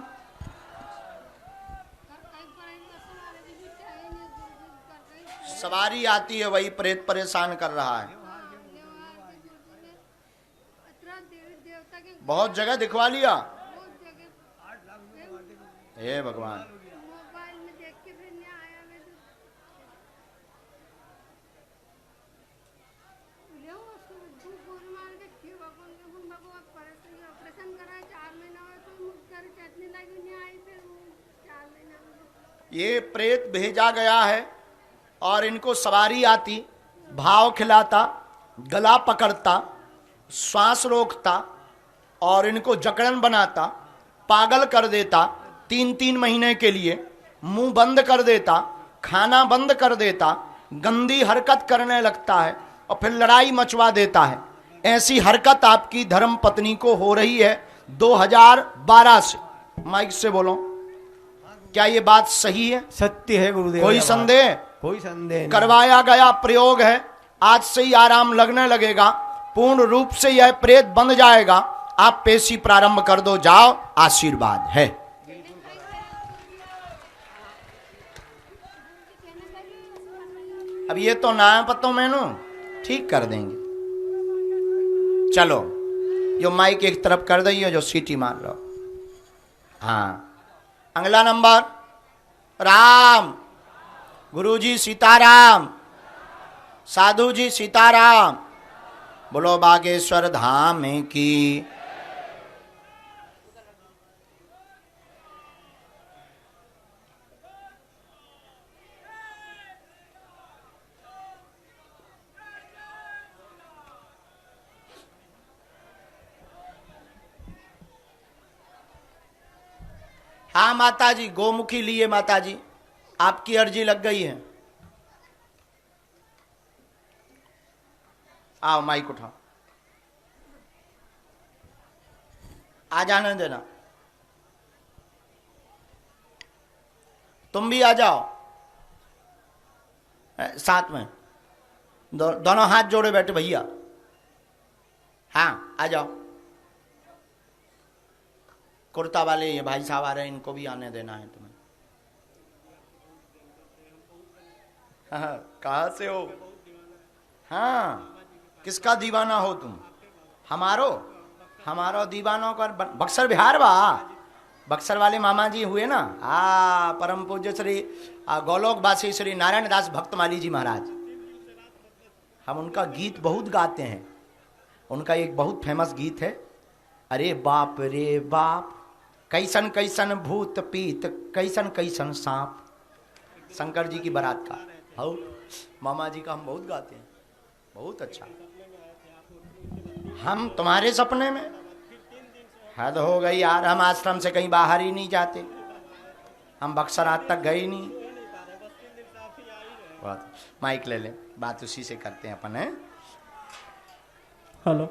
सवारी आती है, वही प्रेत परेशान कर रहा है। बहुत जगह दिखवा लिया, हे भगवान। ये प्रेत भेजा गया है और इनको सवारी आती, भाव खिलाता, गला पकड़ता, श्वास रोकता और इनको जकड़न बनाता, पागल कर देता 3-3 महीने के लिए, मुंह बंद कर देता, खाना बंद कर देता, गंदी हरकत करने लगता है और फिर लड़ाई मचवा देता है। ऐसी हरकत आपकी धर्म पत्नी को हो रही है 2012 से। माइक से बोलो, क्या ये बात सही है? सत्य है गुरुदेव। कोई संदेह? कोई संदेह नहीं। करवाया गया प्रयोग है, आज से ही आराम लगने लगेगा, पूर्ण रूप से यह प्रेत बंध जाएगा। आप पेशी प्रारंभ कर दो, जाओ, आशीर्वाद है। अब ये तो ना पतो मैनू ठीक कर देंगे। चलो, जो माइक एक तरफ कर दइए, जो सीटी मार रहा हो। हाँ, अगला नंबर, राम। गुरुजी सीताराम, साधु जी सीताराम। बोलो बागेश्वर धाम की। हाँ माता जी, गोमुखी लिए माता जी, आपकी अर्जी लग गई है। आओ माइक उठाओ, आ जाने देना, तुम भी आ जाओ साथ में, दोनों हाथ जोड़े बैठे भैया, हाँ आ जाओ। कुर्ता वाले ये भाई साहब आ रहे हैं, इनको भी आने देना है तुम्हें। हाँ, कहाँ से हो? हाँ, किसका दीवाना हो तुम? हमारो दीवानों का बक्सर बिहार बा, बक्सर वाले मामा जी हुए ना, परम पूज्य श्री गोलोक वासी श्री नारायण दास भक्तमाली जी महाराज। हम उनका गीत बहुत गाते हैं। उनका एक बहुत फेमस गीत है, अरे बाप रे बाप, कैसन कैसन भूत पीत, कैसन कैसन सांप। शंकर जी की बारात का हो, मामा जी का हम बहुत गाते हैं, बहुत अच्छा। हम तुम्हारे सपने में? हद हो गई यार, हम आश्रम से कहीं बाहर ही नहीं जाते, हम बक्सर आज तक गए ही नहीं। माइक ले ले, बात उसी से करते हैं अपन, है। हेलो,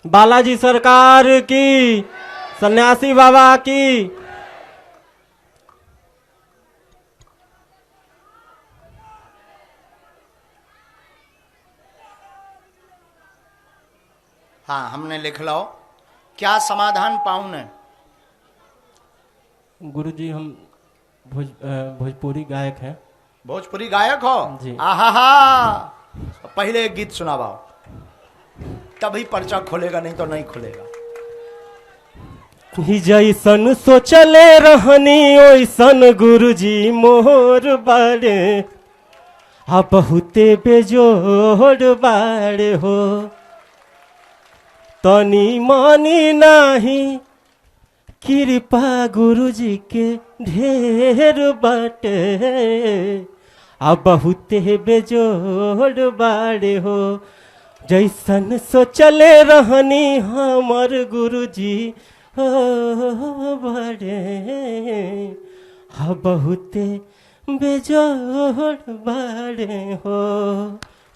बालाजी सरकार की, सन्यासी बाबा की। हाँ, हमने लिख लो, क्या समाधान पाऊं ने? गुरुजी हम भोजपुरी गायक हैं। भोजपुरी गायक हो जी। आहा, पहले एक गीत सुनावाओ, तभी पर्चा खोलेगा, नहीं तो नहीं खुलेगा। ही जैसन सोचले रहनी ओइसन गुरुजी मोर बाड़े, आ बहुते बेजोड़ बाड़े हो, तनी मानी नाही कृपा गुरुजी के ढेर बाटे, आ बहुते बेजोड़ बाड़े हो, जैसन सोचले रहनी हमर गुरुजी हो बड़े, हा बहुते बेजोड़ बड़े हो।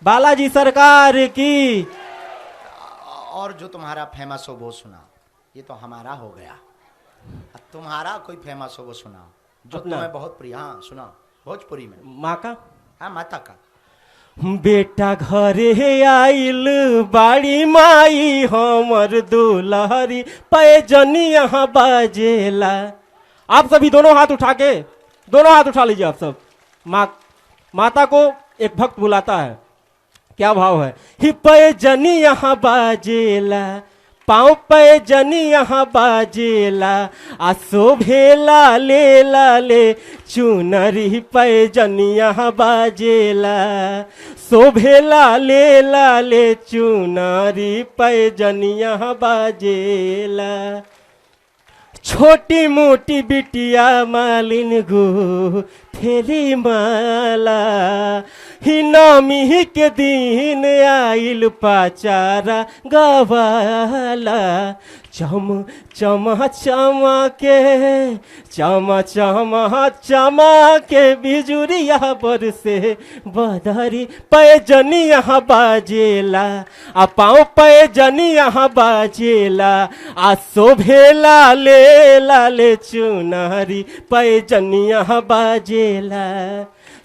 बालाजी सरकार की। और जो तुम्हारा फेमस हो वो सुनाओ, ये तो हमारा हो गया, अब तुम्हारा कोई फेमस हो वो सुनाओ, जो तुम्हें बहुत प्रिय। हाँ सुनाओ, भोजपुरी में। माँ का? हाँ, माता का। बेटा घरे आइल बाड़ी माई हमर दुलहरी, पैजनी यहाँ बाजेला। आप सभी दोनों हाथ उठा के, दोनों हाथ उठा लीजिए आप सब। माता को एक भक्त बुलाता है, क्या भाव है? ही पैजनी यहाँ बाजेला, पाँव पैजनी यहाँ बाजेला, आ शोभेला ले लाले चुनरी पैजनी यहाँ बाजेला, शोभेला ले लाले चुनरी पैजनी यहाँ बाजेला। छोटी मोटी बिटिया मालिन गो थेली माला, ही नमी के दिन आइल पाचारा गवाला, चम चमा चमा के, चमा चमा चमा के बिजुरिया पर से बदरी पैजनी यहाँ बाजेला, आ पाँव पैजनी यहाँ बाजेला, आ शोभेला ले लाले चुनरी पैजनी यहाँ बाजेला,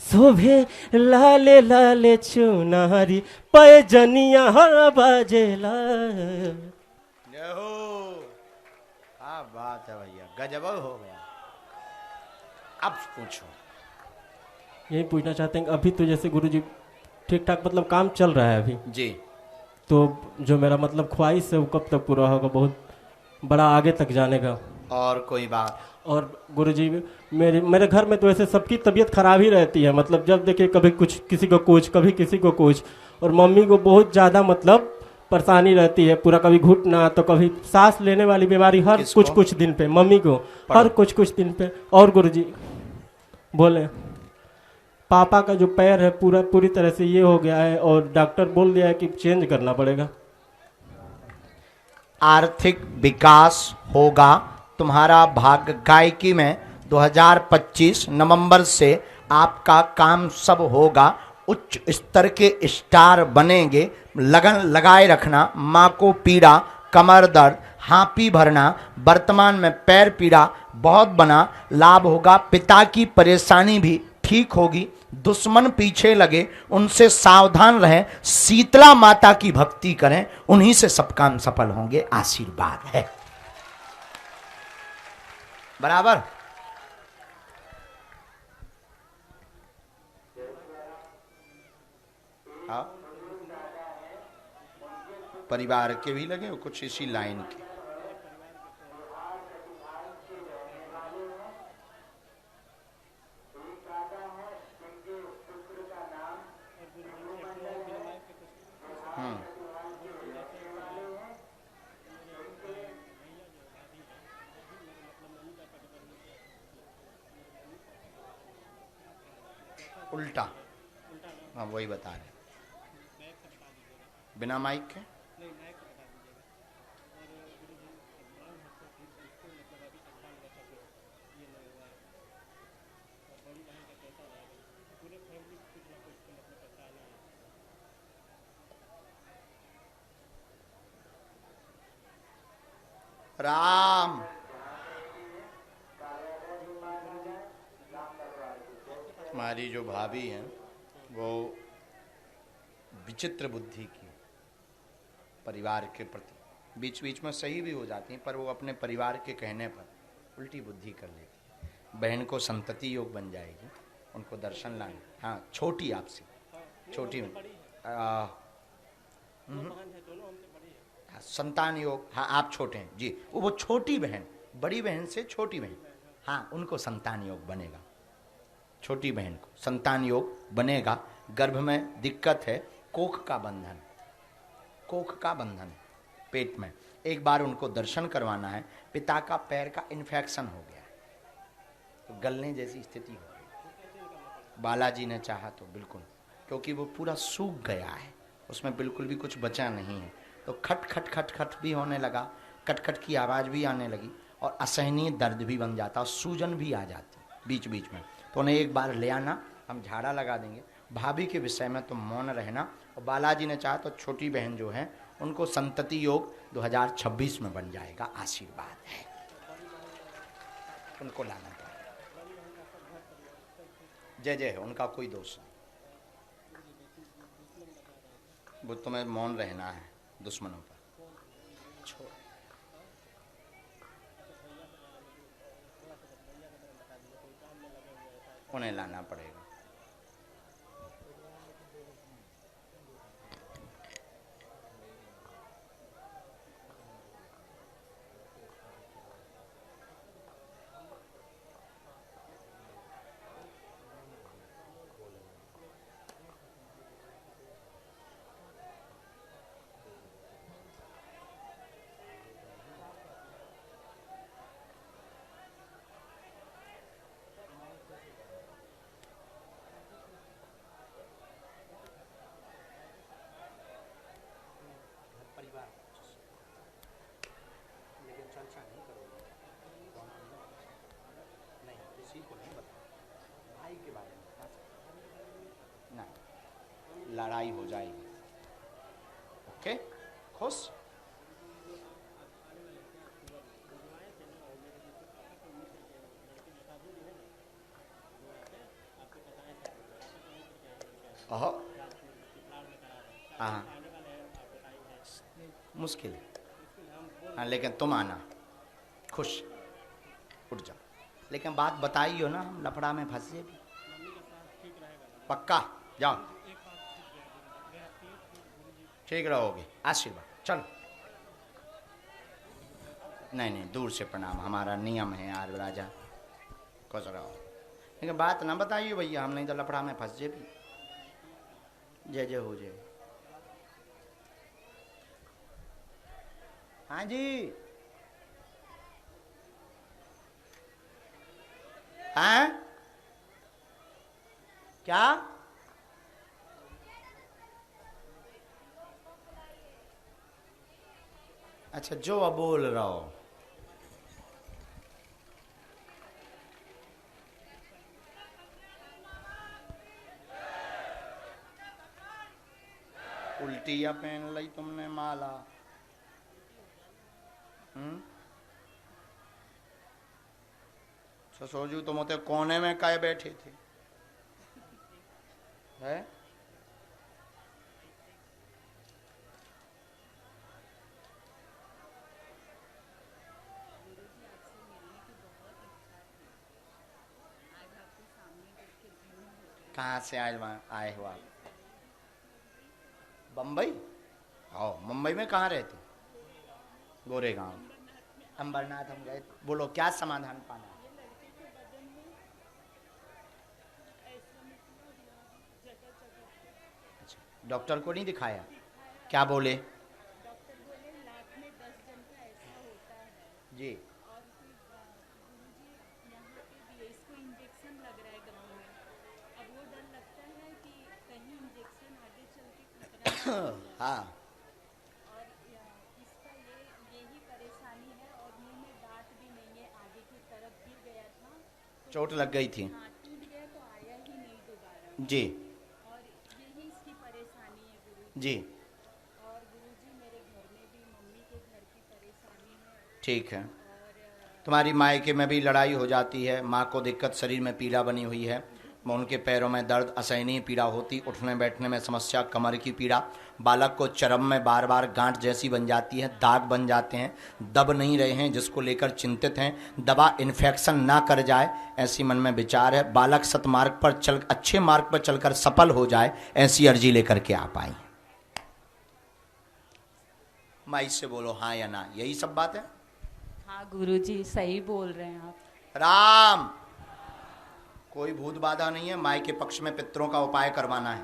शोभे लाले लाले चुनरी पैजनी यहाँ बाजेला। क्या बात है भैया, गजब हो गया। अब पूछो। यही पूछना चाहते हैं, अभी तो जैसे गुरुजी ठीक ठाक मतलब काम चल रहा है अभी जी, तो जो मेरा मतलब ख्वाहिश है वो कब तक पूरा होगा? बहुत बड़ा आगे तक जाने का। और कोई बात? और गुरुजी मेरे घर में तो ऐसे सबकी तबीयत खराब ही रहती है, मतलब जब देखिए कभी कुछ किसी को कुछ, कभी किसी को कुछ, और मम्मी को बहुत ज़्यादा मतलब परेशानी रहती है, पूरा कभी घुटना तो कभी सांस लेने वाली बीमारी हर किसको? कुछ कुछ दिन पे मम्मी को, पढ़ो। हर कुछ कुछ दिन पे। और गुरुजी बोले पापा का जो पैर है पूरी तरह से ये हो गया है और डॉक्टर बोल दिया है कि चेंज करना पड़ेगा। आर्थिक विकास होगा तुम्हारा भाग्य। गायकी में 2025 नवंबर से आपका काम सब होगा, उच्च स्तर के स्टार बनेंगे। लगन लगाए रखना। माँ को पीड़ा, कमर दर्द, हाँपी भरना, वर्तमान में पैर पीड़ा बहुत बना, लाभ होगा। पिता की परेशानी भी ठीक होगी। दुश्मन पीछे लगे, उनसे सावधान रहें। शीतला माता की भक्ति करें, उन्हीं से सब काम सफल होंगे। आशीर्वाद है। बराबर। हाँ, परिवार के भी लगे कुछ इसी लाइन के। उल्टा, हाँ वही बता रहे, बिना माइक के। राम हमारी जो भाभी हैं वो विचित्र बुद्धि की, परिवार के प्रति बीच बीच में सही भी हो जाती हैं, पर वो अपने परिवार के कहने पर उल्टी बुद्धि कर लेती है। बहन को संतति योग बन जाएगी, उनको दर्शन लाना। हाँ, छोटी आपसे, छोटी में संतान योग। हाँ, आप छोटे हैं जी, वो छोटी बहन, बड़ी बहन से छोटी बहन, हाँ उनको संतान योग बनेगा। छोटी बहन को संतान योग बनेगा। गर्भ में दिक्कत है, कोख का बंधन, कोख का बंधन पेट में। एक बार उनको दर्शन करवाना है। पिता का पैर का इन्फेक्शन हो गया है, तो गलने जैसी स्थिति हो गई। बालाजी ने चाहा तो बिल्कुल, क्योंकि वो पूरा सूख गया है, उसमें बिल्कुल भी कुछ बचा नहीं है। तो खट खट खट खट भी होने लगा, कटकट की आवाज़ भी आने लगी और असहनीय दर्द भी बन जाता और सूजन भी आ जाती बीच बीच में। तो उन्हें एक बार ले आना, हम झाड़ा लगा देंगे। भाभी के विषय में तो मौन रहना। और बालाजी ने चाहा तो छोटी बहन जो है उनको संतति योग 2026 में बन जाएगा। आशीर्वाद है, उनको लाना पड़ेगा। जय जय है, उनका कोई दोष नहीं। वो तुम्हें मौन रहना है दुश्मनों पर। छोड़, उन्हें लाना पड़ेगा। लड़ाई हो जाएगी। ओके, खुश। हाँ, मुश्किल है। हाँ, लेकिन तुम आना, खुश उठ जाओ। लेकिन बात बताइयो ना, हम लफड़ा में फंसे भी। पक्का जाओ, ठीक रहोगे। आशीर्वाद। चलो नहीं नहीं, दूर से प्रणाम, हमारा नियम है यार राजा। खुश रहो, लेकिन बात ना बताइए भैया, हम नहीं तो लफड़ा में फंस जे भी। जय जय हो जय। हाँ जी, हाँ क्या? अच्छा, जो अब बोल रहा हो। उल्टिया पहन ली तुमने माला। सोचू तुम होते कोने में काय बैठे थे है? कहाँ से आज आए हो आप? बम्बई? आओ, मुंबई में कहाँ रहते? गोरेगांव, अंबरनाथ हम गए। बोलो क्या समाधान पाना? अच्छा, डॉक्टर को नहीं दिखाया? क्या बोले? जी, हाँ, और इसका यही परेशानी है, और मुंह में दांत भी नहीं है, आगे की तरफ गिर गया था तो चोट लग गई थी। हाँ, टूट गया तो आया ही नहीं दोबारा। जी और यही इसकी परेशानी है गुरुजी। जी, और गुरुजी मेरे घर में भी मम्मी के घर की परेशानी है। ठीक है। और तुम्हारी मायके में भी लड़ाई हो जाती है, माँ को दिक्कत, शरीर में पीड़ा बनी हुई है, उनके पैरों में दर्द, असहनीय पीड़ा होती, उठने बैठने में समस्या, कमर की पीड़ा, बालक को चरम में बार बार गांठ जैसी बन जाती है, दाग बन जाते हैं, दब नहीं रहे हैं, जिसको लेकर चिंतित हैं, दवा इन्फेक्शन ना कर जाए ऐसी मन में विचार है, बालक सतमार्ग पर चल, अच्छे मार्ग पर चलकर सफल हो जाए, ऐसी अर्जी लेकर के आप आई। माई से बोलो हाँ या ना, यही सब बात है। हाँ गुरुजी, सही बोल रहे हैं आप। राम, कोई भूत बाधा नहीं है, माई के पक्ष में पितरों का उपाय करवाना है।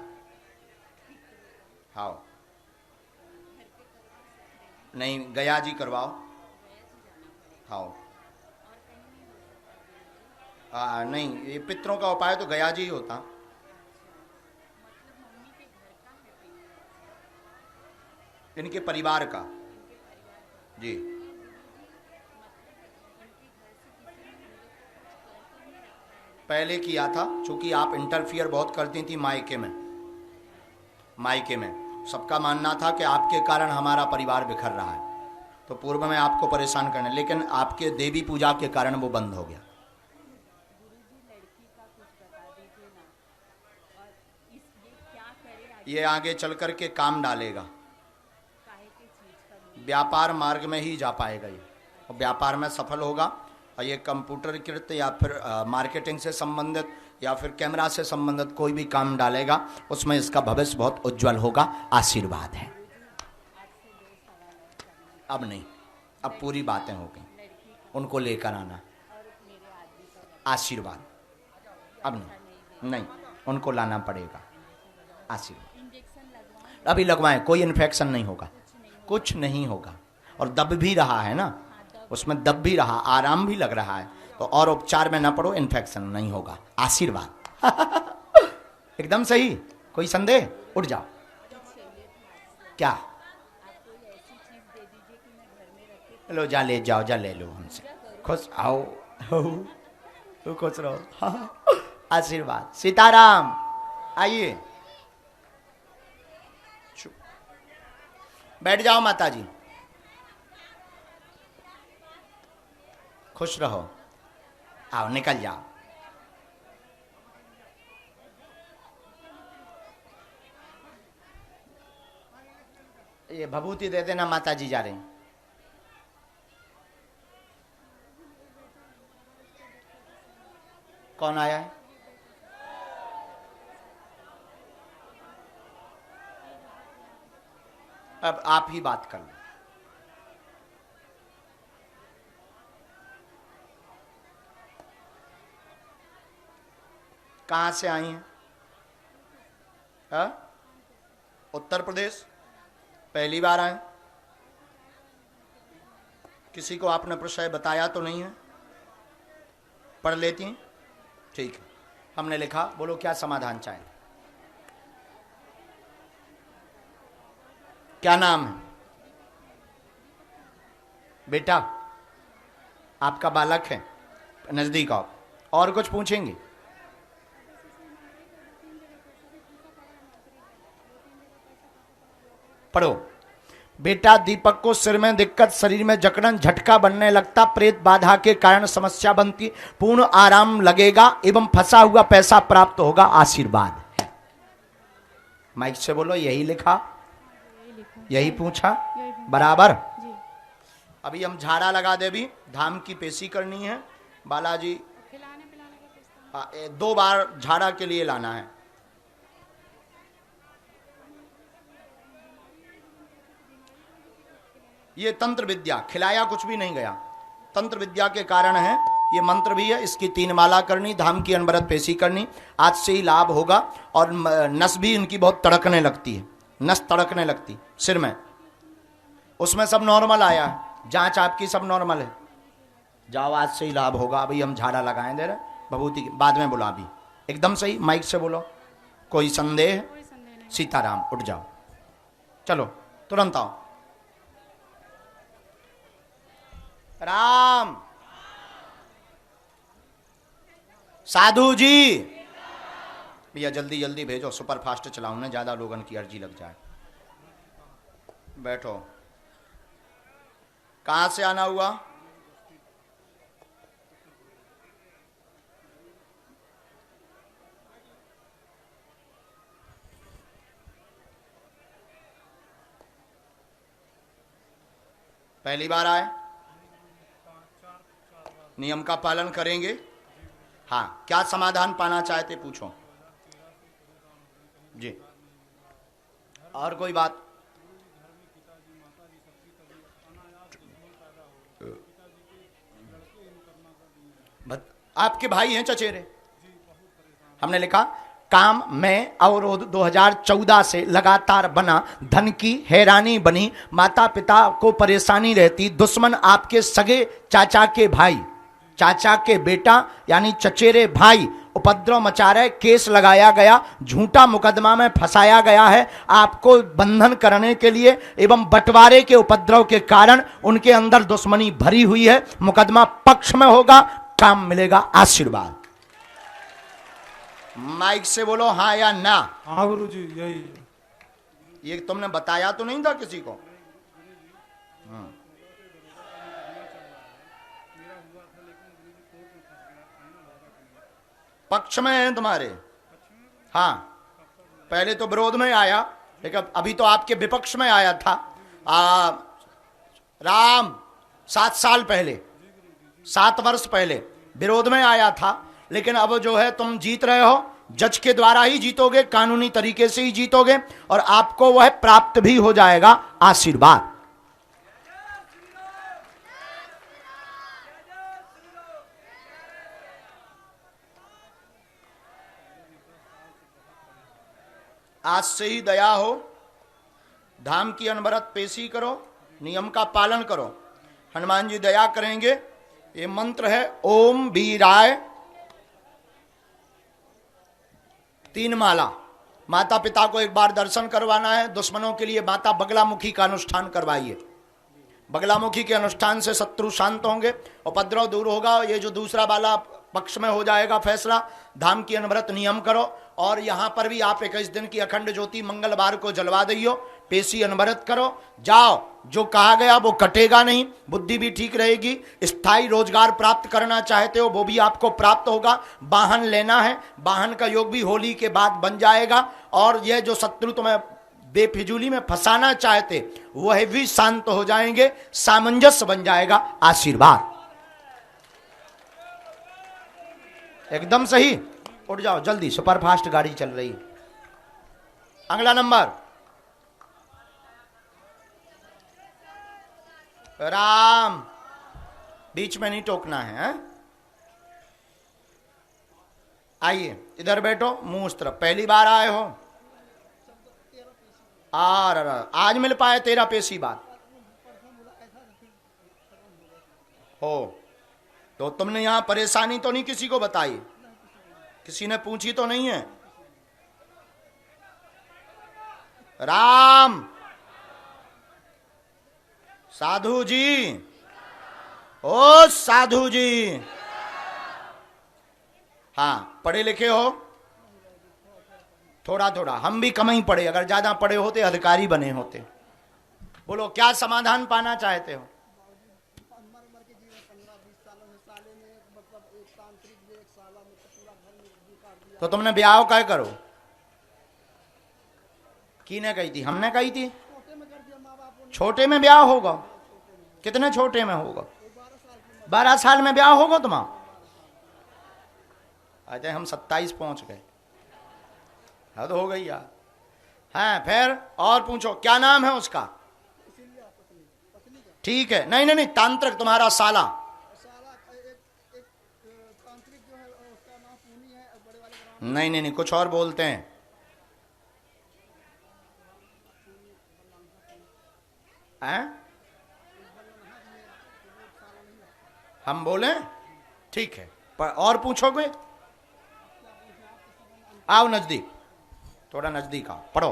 हाँ, नहीं गया जी करवाओ। हाँ, नहीं, ये पितरों का उपाय तो गया जी ही होता। इनके परिवार का जी, पहले किया था, चूंकि आप इंटरफियर बहुत करती थी मायके में सबका मानना था कि आपके कारण हमारा परिवार बिखर रहा है, तो पूर्व में आपको परेशान करने, लेकिन आपके देवी पूजा के कारण वो बंद हो गया। ये आगे चल कर के काम डालेगा, व्यापार मार्ग में ही जा पाएगा ये, और व्यापार में सफल होगा। और ये कंप्यूटरीकृत या फिर मार्केटिंग से संबंधित या फिर कैमरा से संबंधित कोई भी काम डालेगा, उसमें इसका भविष्य बहुत उज्जवल होगा। आशीर्वाद है। अब नहीं, अब पूरी बातें हो गई, उनको लेकर आना। आशीर्वाद अब नहीं, नहीं उनको लाना पड़ेगा। आशीर्वाद अभी लगवाएं, कोई इन्फेक्शन नहीं होगा, कुछ नहीं होगा। और दब भी रहा है ना, उसमें दब भी रहा, आराम भी लग रहा है, तो और उपचार में ना पड़ो, इन्फेक्शन नहीं होगा। आशीर्वाद एकदम सही, कोई संदेह? उठ जाओ। क्या? लो जा, ले जाओ, जा ले लो हमसे। खुश आओ, तो खुश रहो। आशीर्वाद। सीताराम, आइए बैठ जाओ माता जी, खुश रहो। आओ, निकल जाओ। ये भभूति दे देना, माता जी जा रही। कौन आया है? अब आप ही बात कर लो। कहाँ से आई हैं? हाँ? उत्तर प्रदेश। पहली बार आए? किसी को आपने प्रश्न बताया तो नहीं है? पढ़ लेती हैं? ठीक है, हमने लिखा। बोलो क्या समाधान चाहे? क्या नाम है बेटा? आपका बालक है, नजदीक आओ। और कुछ पूछेंगे? पढ़ो। बेटा दीपक को सिर में दिक्कत, शरीर में जकड़न, झटका बनने लगता, प्रेत बाधा के कारण समस्या बनती, पूर्ण आराम लगेगा एवं फंसा हुआ पैसा प्राप्त होगा, आशीर्वाद है। माइक से बोलो। यही लिखा? यही पूछा? बराबर। अभी हम झाड़ा लगा दे, भी धाम की पेशी करनी है। बालाजी 2 बार झाड़ा के लिए लाना है। ये तंत्र विद्या, खिलाया कुछ भी नहीं गया, तंत्र विद्या के कारण है। ये मंत्र भी है, इसकी 3 माला करनी, धाम की अनवरत पेशी करनी, आज से ही लाभ होगा। और नस भी इनकी बहुत तड़कने लगती है, नस तड़कने लगती सिर में। उसमें सब नॉर्मल आया है, जांच आपकी सब नॉर्मल है। जाओ, आज से ही लाभ होगा। अभी हम झाड़ा लगाएं दे रहे, भभूति बाद में बुला भी। एकदम सही, माइक से बोलो। कोई संदेह? सीताराम, उठ जाओ, चलो तुरंत आओ। राम साधु जी, भैया जल्दी जल्दी भेजो, सुपर फास्ट चलाओ ना, ज्यादा लोगन की अर्जी लग जाए। बैठो। कहां से आना हुआ? पहली बार आए? नियम का पालन करेंगे? हाँ, क्या समाधान पाना चाहते पूछो जी। और कोई बात? आपके भाई हैं चचेरे? हमने लिखा काम में अवरोध 2014 से लगातार बना, धन की हैरानी बनी, माता पिता को परेशानी रहती, दुश्मन आपके सगे चाचा के भाई, चाचा के बेटा यानी चचेरे भाई उपद्रव मचा रहे, केस लगाया गया, झूठा मुकदमा में फंसाया गया है आपको बंधन करने के लिए, एवं बंटवारे के उपद्रव के कारण उनके अंदर दुश्मनी भरी हुई है। मुकदमा पक्ष में होगा, काम मिलेगा, आशीर्वाद। माइक से बोलो हाँ या ना। हाँ गुरु जी, यही। ये तुमने बताया तो नहीं था किसी को? पक्ष में है तुम्हारे? हाँ, पहले तो विरोध में आया, लेकिन अभी तो आपके विपक्ष में आया था। राम 7 साल पहले, 7 वर्ष पहले विरोध में आया था, लेकिन अब जो है तुम जीत रहे हो, जज के द्वारा ही जीतोगे, कानूनी तरीके से ही जीतोगे, और आपको वह प्राप्त भी हो जाएगा, आशीर्वाद। आज से ही दया हो, धाम की अनवरत पेशी करो, नियम का पालन करो, हनुमान जी दया करेंगे। ये मंत्र है ओम वीराय, 3 माला। माता पिता को एक बार दर्शन करवाना है, दुश्मनों के लिए माता बगलामुखी का अनुष्ठान करवाइए। बगलामुखी के अनुष्ठान से शत्रु शांत होंगे, उपद्रव दूर होगा। ये जो दूसरा वाला पक्ष में हो जाएगा फैसला। धाम की अनवरत नियम करो, और यहां पर भी आप 21 दिन की अखंड ज्योति मंगलवार को जलवा दियो, पेशी अनवरत करो, जाओ। जो कहा गया वो कटेगा नहीं, बुद्धि भी ठीक रहेगी। स्थायी रोजगार प्राप्त करना चाहते हो वो भी आपको प्राप्त होगा। वाहन लेना है, वाहन का योग भी होली के बाद बन जाएगा। और यह जो शत्रु तुम्हें बेफिजूली में फंसाना चाहते वह भी शांत हो जाएंगे, सामंजस्य बन जाएगा, आशीर्वाद। एकदम सही, उठ जाओ जल्दी, सुपरफास्ट गाड़ी चल रही है। अगला नंबर राम, बीच में नहीं टोकना है, आइए इधर बैठो, मुंह उस तरफ। पहली बार आए हो? आज मिल पाए? तेरा पेशी बात हो तो तुमने यहां परेशानी तो नहीं किसी को बताई? किसी ने पूछी तो नहीं है? राम साधु जी, ओ साधु जी, हाँ पढ़े लिखे हो? थोड़ा थोड़ा, हम भी कम ही पढ़े, अगर ज्यादा पढ़े होते अधिकारी बने होते। बोलो क्या समाधान पाना चाहते हो? तो तुमने ब्याह क्या करो? किने कही थी? हमने कही थी छोटे में ब्याह होगा। कितने छोटे में होगा? 12 साल में ब्याह होगा तुम्हारा? अच्छा हम 27 पहुंच गए, हद हो गई यार। हैं फिर और पूछो, क्या नाम है उसका? ठीक है, नहीं नहीं नहीं, तांत्रिक तुम्हारा साला। नहीं नहीं नहीं, कुछ और बोलते हैं। हम बोले ठीक है, पर और पूछोगे? आओ नजदीक, थोड़ा नजदीक आओ, पढ़ो।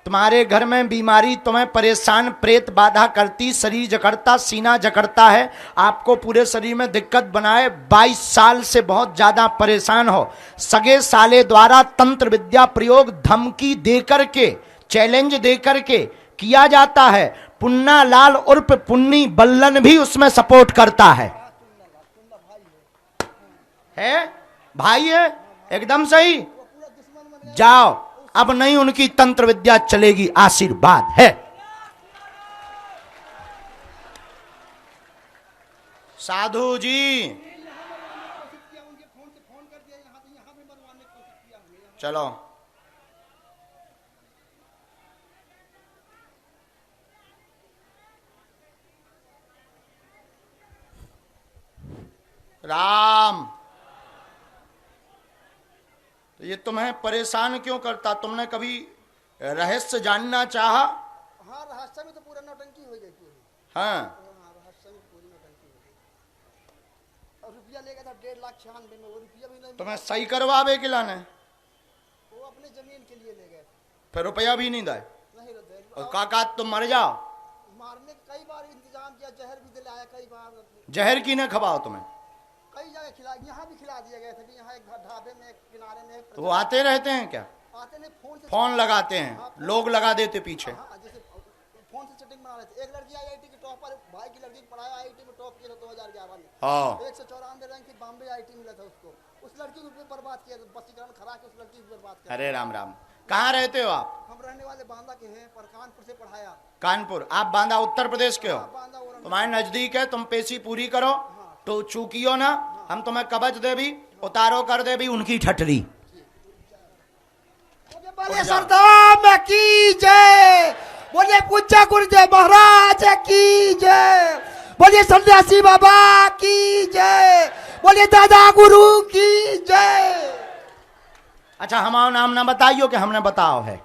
तुम्हारे घर में बीमारी तुम्हें परेशान, प्रेत बाधा करती, शरीर जकड़ता, सीना जकड़ता है, आपको पूरे शरीर में दिक्कत बनाए, 22 साल से बहुत ज्यादा परेशान हो। सगे साले द्वारा तंत्र विद्या प्रयोग धमकी देकर के, चैलेंज देकर के किया जाता है। पुन्ना लाल उर्फ पुन्नी बल्लन भी उसमें सपोर्ट करता है भाई है, एकदम सही। जाओ, अब नहीं उनकी तंत्र विद्या चलेगी, आशीर्वाद है। साधु जी चलो, राम तो ये तुम्हें परेशान क्यों करता? तुमने कभी रहस्य जानना चाहा? हाँ रहस्य में तो पूरा नौटंकी हो गई पूरी। हाँ रहस्य में पूरी नौटंकी हो गई। और रुपया ले गया था 1,96,000 में, वो रुपया भी नहीं। तुम्हें सही करवावे के लाने? वो अपने जमीन के लिए ले गए, फिर रुपया भी नहीं दे? नहीं रहते। और काका तुम मर जाओ? मारने कई बार इंतजाम किया, जहर भी दिलाया कई बार। जहर की ने खवाओ तुम्हें? कई जगह खिला, यहाँ भी खिला दिया गया था कि यहाँ एक ढाबे में, एक किनारे में। तो वो आते रहते हैं क्या? आते नहीं, फोन लगाते हैं। हाँ, लोग लगा देते पीछे। हाँ, जैसे फोन से सेटिंग बना लेते। एक लड़की आईआईटी की टॉपर, भाई की लड़की पढ़ाया, आईआईटी में टॉप किया था 2011 में। 194 रैंक की बॉम्बे आईआईटी मिला था उसको। उस लड़की को भी बर्बाद किया, बसीकरण खरा के उस लड़की को बर्बाद किया। अरे राम राम, कहाँ रहते हो आप? हम रहने वाले बांदा के हैं, पर कानपुर से पढ़ाया। कानपुर? आप बांदा उत्तर प्रदेश के हो? बांदा तुम्हारे नजदीक है, तुम पेशी पूरी करो तो चूकियो ना, हम तुम्हें कवच दे भी, उतारो कर दे भी उनकी ठटरी। बोले सरदाम की जय, बोले पूज्य गुरुदेव महाराज की जय, बोले सन्यासी बाबा की जय, बोले दादा गुरु की जय। अच्छा हमारा नाम ना बताइयो कि हमने बताओ है,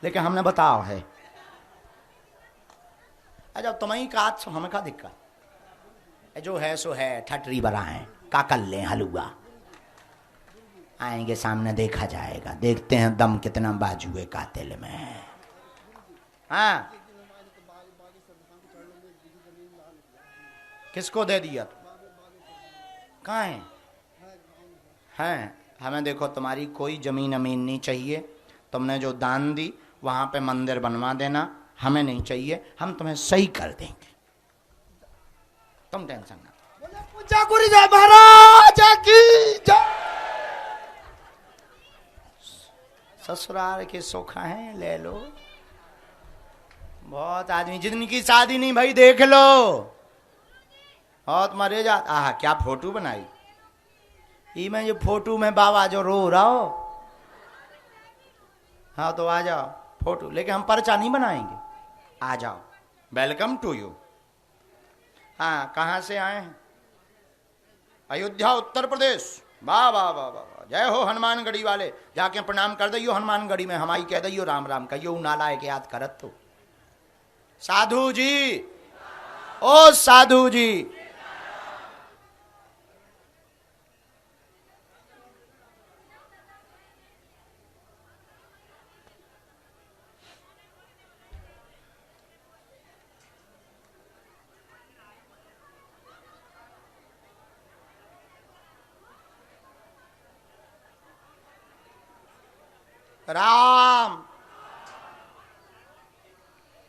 लेकिन हमने बताओ है। अच्छा तुम्हें का हमें का दिक्कत? जो है सो है, ठटरी बना है, का कर ले हलुआ। आएंगे सामने देखा जाएगा, देखते हैं दम कितना बाजुए कातिल में है। हाँ किसको दे दिया? कहाँ है? हैं हमें देखो, तुम्हारी कोई जमीन अमीन नहीं चाहिए। तुमने जो दान दी वहां पे मंदिर बनवा देना, हमें नहीं चाहिए, हम तुम्हें सही कर देंगे, तुम टेंशन ना। बोले पूज्य गुरुदेव महाराज की जय। ससुराल के सुख हैं, ले लो। बहुत आदमी जिनकी शादी नहीं भाई देख लो, और मरे जा। आहा क्या फोटो बनाई, ये मैं जो फोटो में बाबा जो रो रहा हो। हाँ तो आ जाओ फोटो लेके, हम पर्चा नहीं बनाएंगे, आ जाओ, वेलकम टू यू। हाँ कहाँ से आए हैं? अयोध्या उत्तर प्रदेश। वाह वाह वाह वाह वाह। जय हो हनुमानगढ़ी वाले, जाके प्रणाम कर दियो हनुमानगढ़ी में, हमारी कह दियो राम राम कहियो नाला के याद करत तो। साधु जी, ओ साधु जी, राम।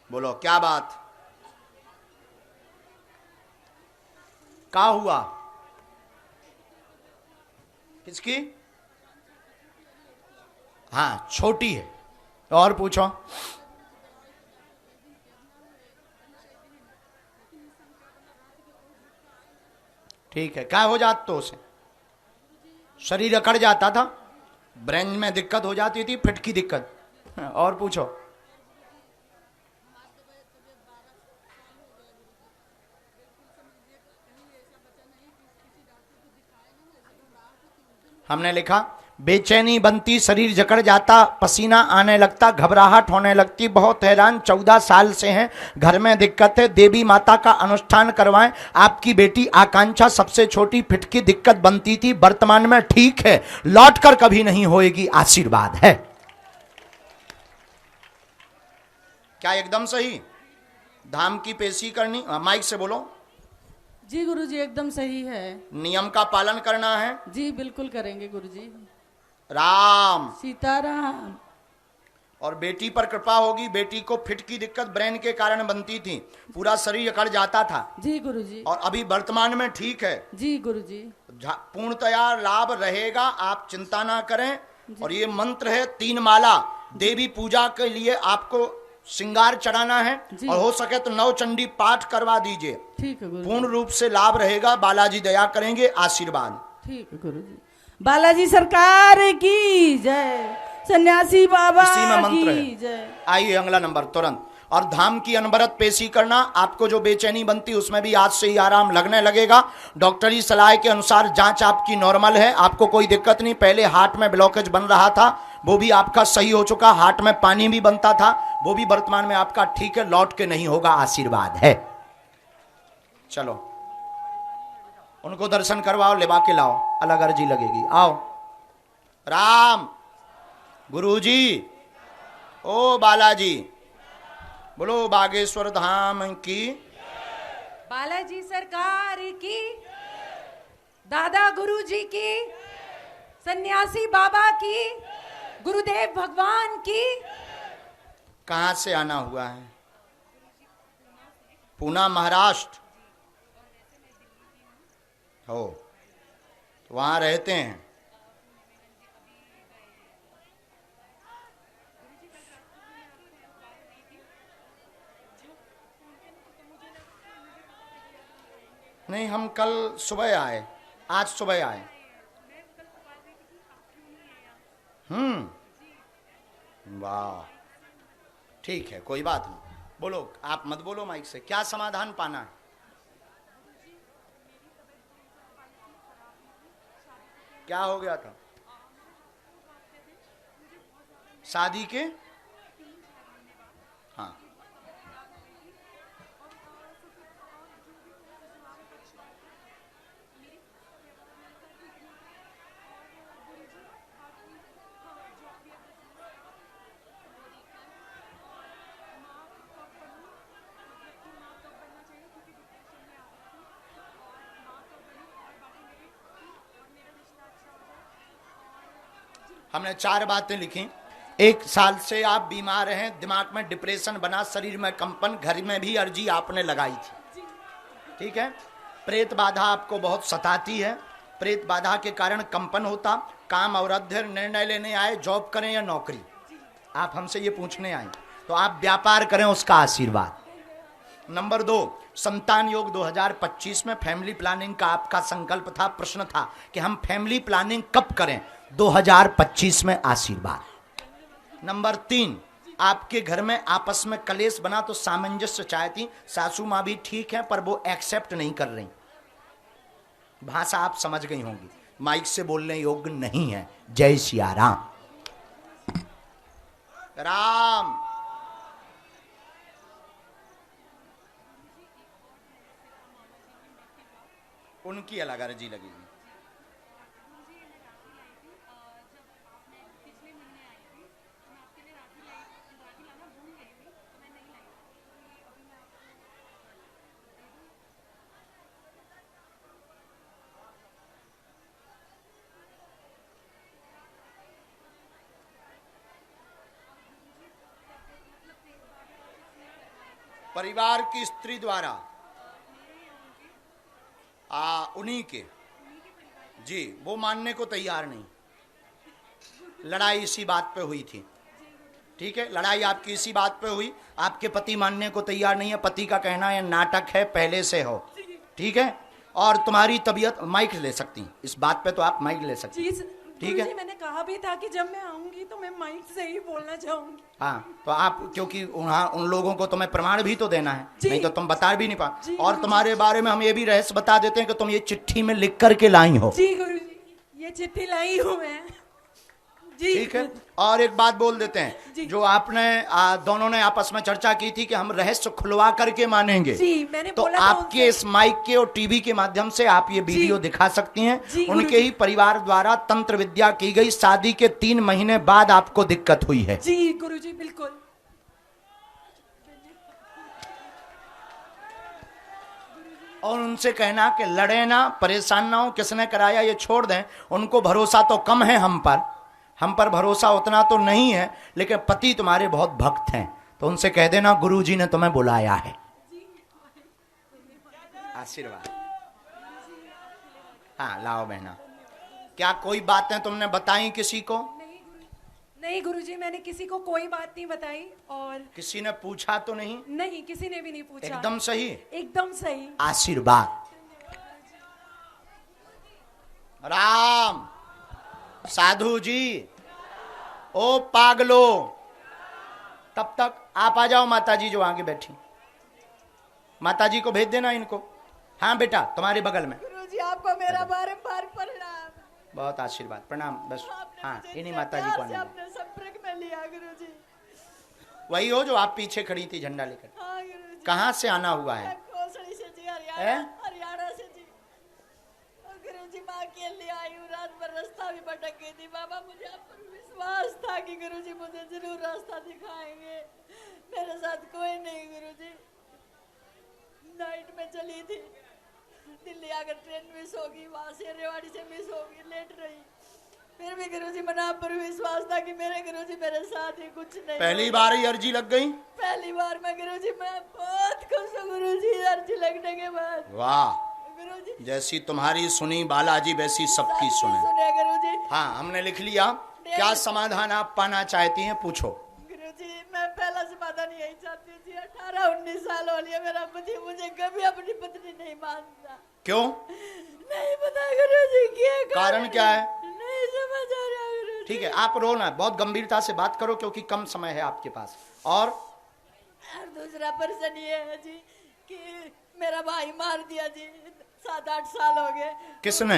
बोलो क्या बात, क्या हुआ? किसकी? हाँ छोटी है, और पूछो। ठीक है, क्या हो जाता तो उसे? शरीर अकड़ जाता था, ब्रेन में दिक्कत हो जाती थी, फिट की दिक्कत। और पूछो। हमने लिखा बेचैनी बनती, शरीर जकड़ जाता, पसीना आने लगता, घबराहट होने लगती, बहुत हैरान, 14 साल से हैं, घर में दिक्कत है, देवी माता का अनुष्ठान करवाएं। आपकी बेटी आकांक्षा सबसे छोटी, फिट की दिक्कत बनती थी, वर्तमान में ठीक है, लौटकर कभी नहीं होएगी, आशीर्वाद है। क्या एकदम सही? धाम की पेशी करनी, माइक से बोलो। जी गुरुजी एकदम सही है। नियम का पालन करना है। जी बिल्कुल करेंगे गुरुजी। राम सीताराम। और बेटी पर कृपा होगी। बेटी को फिट की दिक्कत ब्रेन के कारण बनती थी, पूरा शरीर अकड़ जाता था। जी गुरुजी। और अभी वर्तमान में ठीक है। जी गुरुजी। पूर्णतया लाभ रहेगा, आप चिंता ना करें। और ये मंत्र है 3 माला, देवी पूजा के लिए आपको श्रृंगार चढ़ाना है, और हो सके तो 9 चंडी पाठ करवा दीजिए। ठीक है गुरुजी। पूर्ण रूप से लाभ रहेगा, बालाजी दया करेंगे, आशीर्वाद। ठीक है गुरुजी। बालाजी सरकार की जय, सन्यासी बाबा इसी में मंत्र की है। जय। आइए अगला नंबर तुरंत। और धाम की अनवरत पेशी करना, आपको जो बेचैनी बनती उसमें भी आज से ही आराम लगने लगेगा। डॉक्टरी सलाह के अनुसार जांच आपकी नॉर्मल है, आपको कोई दिक्कत नहीं। पहले हार्ट में ब्लॉकेज बन रहा था, वो भी आपका सही हो चुका। हार्ट में पानी भी बनता था, वो भी वर्तमान में आपका ठीक है, लौट के नहीं होगा, आशीर्वाद है। चलो उनको दर्शन करवाओ, लेवा के लाओ, अलग अर्जी लगेगी। आओ। राम गुरुजी, ओ बालाजी, बोलो बागेश्वर धाम की। बालाजी सरकार की, दादा गुरुजी की, सन्यासी बाबा की, गुरुदेव भगवान की। कहां से आना हुआ है? पूना महाराष्ट्र हो, तो वहां रहते हैं। नहीं, हम कल सुबह आए, आज सुबह आए। वाह, ठीक है, कोई बात नहीं। बोलो, आप मत बोलो माइक से, क्या समाधान पाना है? क्या हो गया था? शादी के? हाँ, हमने 4 बातें लिखी। 1 साल से आप बीमार हैं, दिमाग में डिप्रेशन बना, शरीर में कंपन, घर में भी अर्जी आपने लगाई थी, ठीक है। प्रेत बाधा आपको बहुत सताती है, प्रेत बाधा के कारण कंपन होता। काम अवरुद्ध, निर्णय लेने आए, जॉब करें या नौकरी, आप हमसे ये पूछने आए, तो आप व्यापार करें, उसका आशीर्वाद। नंबर 2, संतान योग 2025 में फैमिली प्लानिंग का आपका संकल्प था, प्रश्न था कि हम फैमिली प्लानिंग कब करें? 2025 में, आशीर्वाद। नंबर 3, आपके घर में आपस में कलेश बना तो सामंजस्य चाहती, सासू माँ भी ठीक है पर वो एक्सेप्ट नहीं कर रही, भाषा आप समझ गई होंगी। माइक से बोलने योग्य नहीं है। जय सिया राम। राम उनकी अलग अर्जी लगेगी। परिवार की स्त्री द्वारा उन्हीं के जी, वो मानने को तैयार नहीं। लड़ाई इसी बात पे हुई थी, ठीक है, लड़ाई आपकी इसी बात पे हुई। आपके पति मानने को तैयार नहीं है। पति का कहना है नाटक है, पहले से हो, ठीक है। और तुम्हारी तबीयत, माइक ले सकती, इस बात पे तो आप माइक ले सकती, ठीक है। मैंने कहा भी था कि जब मैं आऊंगी तो मैं माइक से ही बोलना चाहूंगी। हाँ, तो आप, क्योंकि उन लोगों को तुम्हें प्रमाण भी तो देना है, नहीं तो तुम बता भी नहीं पा। और तुम्हारे बारे में हम ये भी रहस्य बता देते हैं कि तुम ये चिट्ठी में लिख करके लाई हो। जी गुरुजी, ये चिट्ठी लाई हूँ मैं जी, ठीक है। और एक बात बोल देते हैं, जो आपने दोनों ने आपस में चर्चा की थी कि हम रहस्य खुलवा करके मानेंगे, जी, मैंने तो बोला आपके इस माइक के और टीवी के माध्यम से आप ये वीडियो दिखा सकती हैं। उनके ही परिवार द्वारा तंत्र विद्या की गई, शादी के 3 महीने बाद आपको दिक्कत हुई है। जी गुरुजी, बिल्कुल। और उनसे कहना कि लड़े ना, परेशान ना हो, किसने कराया ये छोड़ दें। उनको भरोसा तो कम है हम पर भरोसा उतना तो नहीं है, लेकिन पति तुम्हारे बहुत भक्त हैं, तो उनसे कह देना गुरुजी ने तुम्हें बुलाया है। आशीर्वाद। हाँ लाओ बहना। क्या कोई बातें तुमने बताई किसी को? नहीं गुरुजी, मैंने किसी को कोई बात नहीं बताई। और किसी ने पूछा तो नहीं? नहीं, किसी ने भी नहीं पूछा। एकदम सही, एकदम सही। आशीर्वाद। राम। साधु जी, ओ पागलो, तब तक आप आ जाओ। माताजी जो आगे बैठी, माताजी को भेज देना इनको। हाँ बेटा, तुम्हारे बगल में। गुरुजी आपको मेरा बार-बार प्रणाम। बहुत आशीर्वाद, प्रणाम। बस हाँ, इन्हीं माताजी को आने आपने संपर्क में लिया गुरुजी। वही हो जो आप पीछे खड़ी थी झंडा लेकर। हाँ गुरुजी। कहाँ से आना हुआ है? कोसड़ी से जी, हरियाणा से जी। गुरुजी माँ के लिए आई हूँ, रात भर रास्ता भी भटक गई थी। बाबा मुझे आप पर विश्वास था कि गुरुजी मुझे जरूर रास्ता दिखाएंगे। मेरे साथ कोई नहीं गुरुजी। नाइट में चली थी, दिल्ली आकर ट्रेन मिस होगी, वहां से रेवाड़ी से मिस होगी, लेट रही। फिर भी गुरुजी मन आप पर विश्वास था कि मेरे गुरुजी मेरे साथ ही, कुछ नहीं। पहली बार ही अर्जी लग गई? पहली बार में गुरुजी, मैं बहुत खुश हूँ गुरुजी अर्जी लगने के बाद। वाह, जैसी तुम्हारी सुनी बालाजी वैसी सबकी सुने गुरुजी। हाँ, हमने लिख लिया। क्या समाधान आप पाना चाहती हैं, पूछो। गुरुजी मैं पहला समाधान यही चाहती थी। 18-19 साल हो लिया मेरा पति मुझे कभी अपनी पत्नी नहीं मानता। क्यों? नहीं पता गुरुजी, क्या कारण क्या है? नहीं समझ आ रहा गुरुजी। ठीक है, आप रो ना, बहुत गंभीरता से बात करो क्योंकि कम समय है आपके पास। और दूसरा पर्सन ये है जी कि मेरा भाई मार दिया जी, 7-8 साल हो गए। किसने?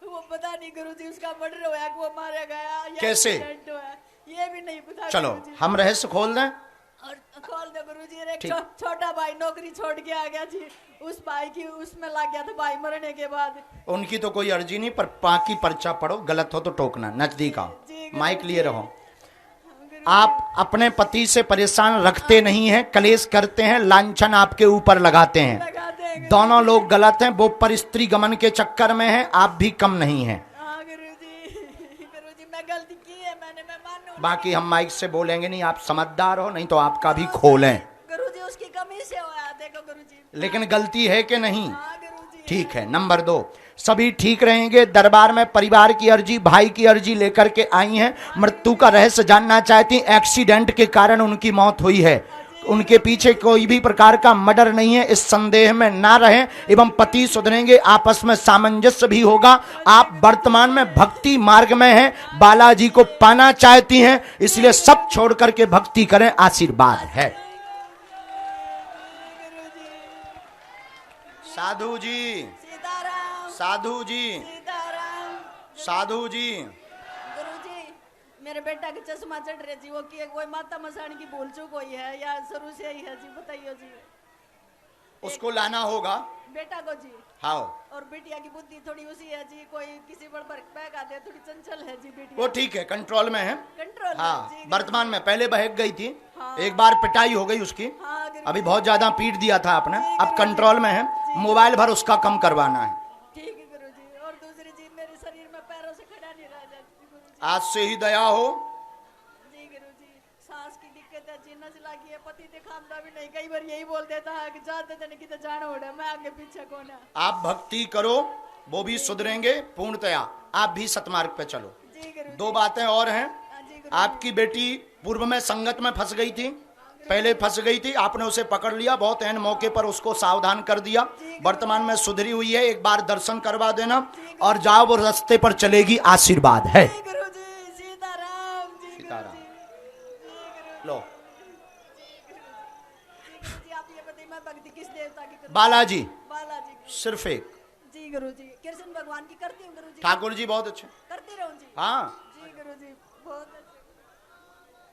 वो पता नहीं गुरुजी, उसका मर्डर हुआ कि वो मारा गया या कैसे? एक्सीडेंट हुआ, ये भी नहीं पता। चलो गुरुजी। हम रहस्य खोल दें। और खोल दे गुरुजी। एक छोटा भाई नौकरी छोड़ के आ गया जी, उस भाई की उसमें लग गया था भाई मरने के बाद। उनकी तो कोई अर्जी नहीं, पर बाकी पर्चा पढ़ो, गलत हो तो टोकना। नजदीक आओ, माइक लिए रहो। आप अपने पति से परेशान रखते नहीं हैं, कलेश करते हैं, लांछन आपके ऊपर लगाते हैं। दोनों लोग गलत हैं, वो पर स्त्री गमन के चक्कर में हैं, आप भी कम नहीं हैं। गुरुजी मैं गलती की है, मैं मानूं। बाकी हम माइक से बोलेंगे नहीं, आप समझदार हो, नहीं तो आपका भी खोलें। गुरुजी उसकी कमी से हुआ, देखो गुरुजी। लेकिन गलती है कि नहीं? ठीक है। नंबर 2, सभी ठीक रहेंगे। दरबार में परिवार की अर्जी, भाई की अर्जी लेकर के आई हैं। मृत्यु का रहस्य जानना चाहती। एक्सीडेंट के कारण उनकी मौत हुई है, उनके पीछे कोई भी प्रकार का मर्डर नहीं है, इस संदेह में ना रहें। एवं पति सुधरेंगे, आपस में सामंजस्य भी होगा। आप वर्तमान में भक्ति मार्ग में हैं, बालाजी को पाना चाहती हैं, इसलिए सब छोड़ करके भक्ति करें। आशीर्वाद है। साधु जी, सीताराम, साधु जी, सीताराम। साधु जी गुरुजी मेरे बेटा के चश्मा चढ़ रहे जी, वो की कोई माता मसाणी की भूल चूक हुई है या शुरू से ही है जी, बताइए जी। उसको लाना होगा बेटा को जी। हाँ और बिटिया की बुद्धि थोड़ी उसी है जी, कोई किसी पर बैग आते थोड़ी चंचल है जी बिटिया। वो ठीक है, कंट्रोल में है। कंट्रोल हाँ जी, वर्तमान में, पहले बहक गई थी। हाँ। एक बार पिटाई हो गई उसकी। हाँ, अभी बहुत ज्यादा पीट दिया था आपने, अब कंट्रोल में है। मोबाइल भर उसका कम करवाना है। ठीक है गुरुजी। और दूसरी चीज मेरे शरीर में पैरों से खड़ा नहीं रह जाती गुरुजी। आज से ही दया हो। जी गुरुजी, सांस की दिक्कत है जी, नस लगी है, पति दिखाता भी नहीं, कई बार यही बोल देता है कि जाते जने की तो जाना उड़ा, मैं आगे पीछे कौन है। आप भक्ति करो, वो भी सुधरेंगे पूर्णतया। आप भी सतमार्ग पे चलो। जी गुरुजी। दो बातें और हैं। जी गुरुजी। आपकी बेटी पूर्व में संगत में फंस गई थी, पहले फंस गई थी, आपने उसे पकड़ लिया, बहुत एन मौके पर उसको सावधान कर दिया। वर्तमान में सुधरी हुई है, एक बार दर्शन करवा देना और जाओ, वो रास्ते पर चलेगी, आशीर्वाद है। जी गुरुजी, सीताराम जी। सीताराम। लो जी आप ये बताइए मैं भक्ति किस देवता की करूं? बालाजी, बालाजी की। सिर्फ एक। जी गुरुजी, कृष्ण भगवान की करती हूँ गुरुजी। ठाकुर जी बहुत अच्छे। करती रहूं जी। हाँ जी गुरुजी बहुत अच्छे।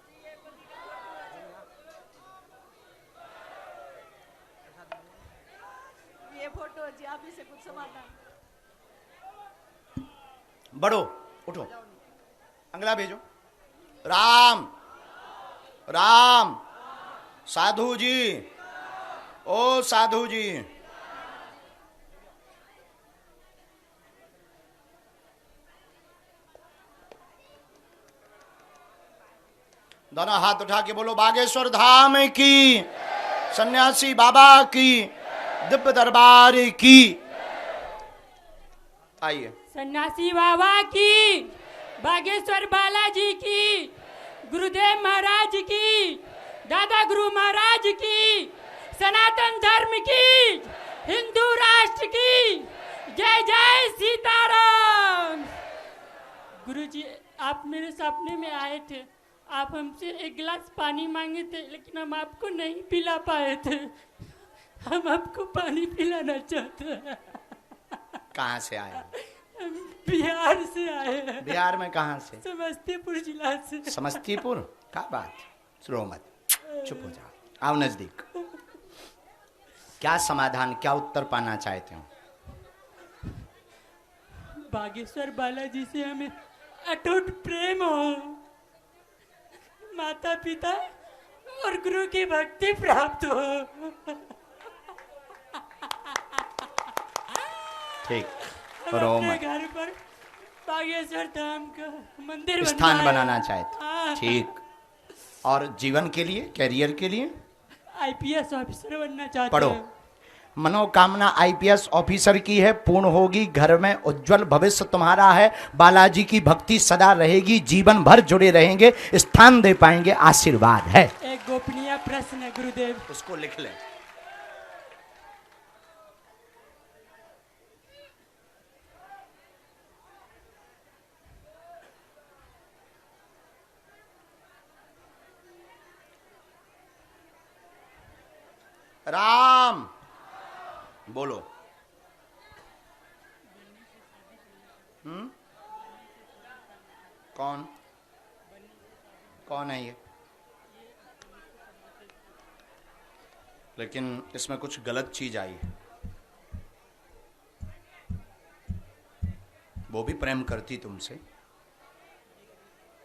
जी ये पति का फोटो है जी। ये फोटो है जी, आप इसे कुछ समाधान। बढ़ो, उठो, अगला भेजो। राम राम। साधु जी, ओ साधु जी, दोनों हाथ उठा के बोलो बागेश्वर धाम की, सन्यासी बाबा की, दिव्य दरबार की। आइए। सन्यासी बाबा की, बागेश्वर बालाजी की, गुरुदेव महाराज की, दादा गुरु महाराज की, सनातन धर्म की, हिंदू राष्ट्र की, जय जय सीताराम। गुरुजी आप मेरे सपने में आए थे, आप हमसे एक गिलास पानी मांगे थे, लेकिन हम आपको नहीं पिला पाए थे। हम आपको पानी पिलाना चाहते हैं। कहाँ से आए? बिहार से आए हैं। बिहार में कहाँ से? समस्तीपुर जिला से। समस्तीपुर? क्या बात, रो मत, चुप हो जाओ, आओ नजदीक। क्या समाधान, क्या उत्तर पाना चाहते हो? बागेश्वर बालाजी से हमें अटूट प्रेम हो, माता पिता और गुरु की भक्ति प्राप्त हो। ठीक, हम अपने घर पर बागेश्वर धाम का मंदिर स्थान बनाना चाहते। हाँ। ठीक, और जीवन के लिए, कैरियर के लिए? आईपीएस ऑफिसर बनना चाहते पढ़ो। हैं। मनोकामना आईपीएस ऑफिसर की है, पूर्ण होगी। घर में उज्जवल भविष्य तुम्हारा है। बालाजी की भक्ति सदा रहेगी, जीवन भर जुड़े रहेंगे, स्थान दे पाएंगे, आशीर्वाद है। एक गोपनीय प्रश्न है गुरुदेव, उसको लिख ले। राम बोलो। कौन कौन है ये? लेकिन इसमें कुछ गलत चीज आई है। वो भी प्रेम करती तुमसे,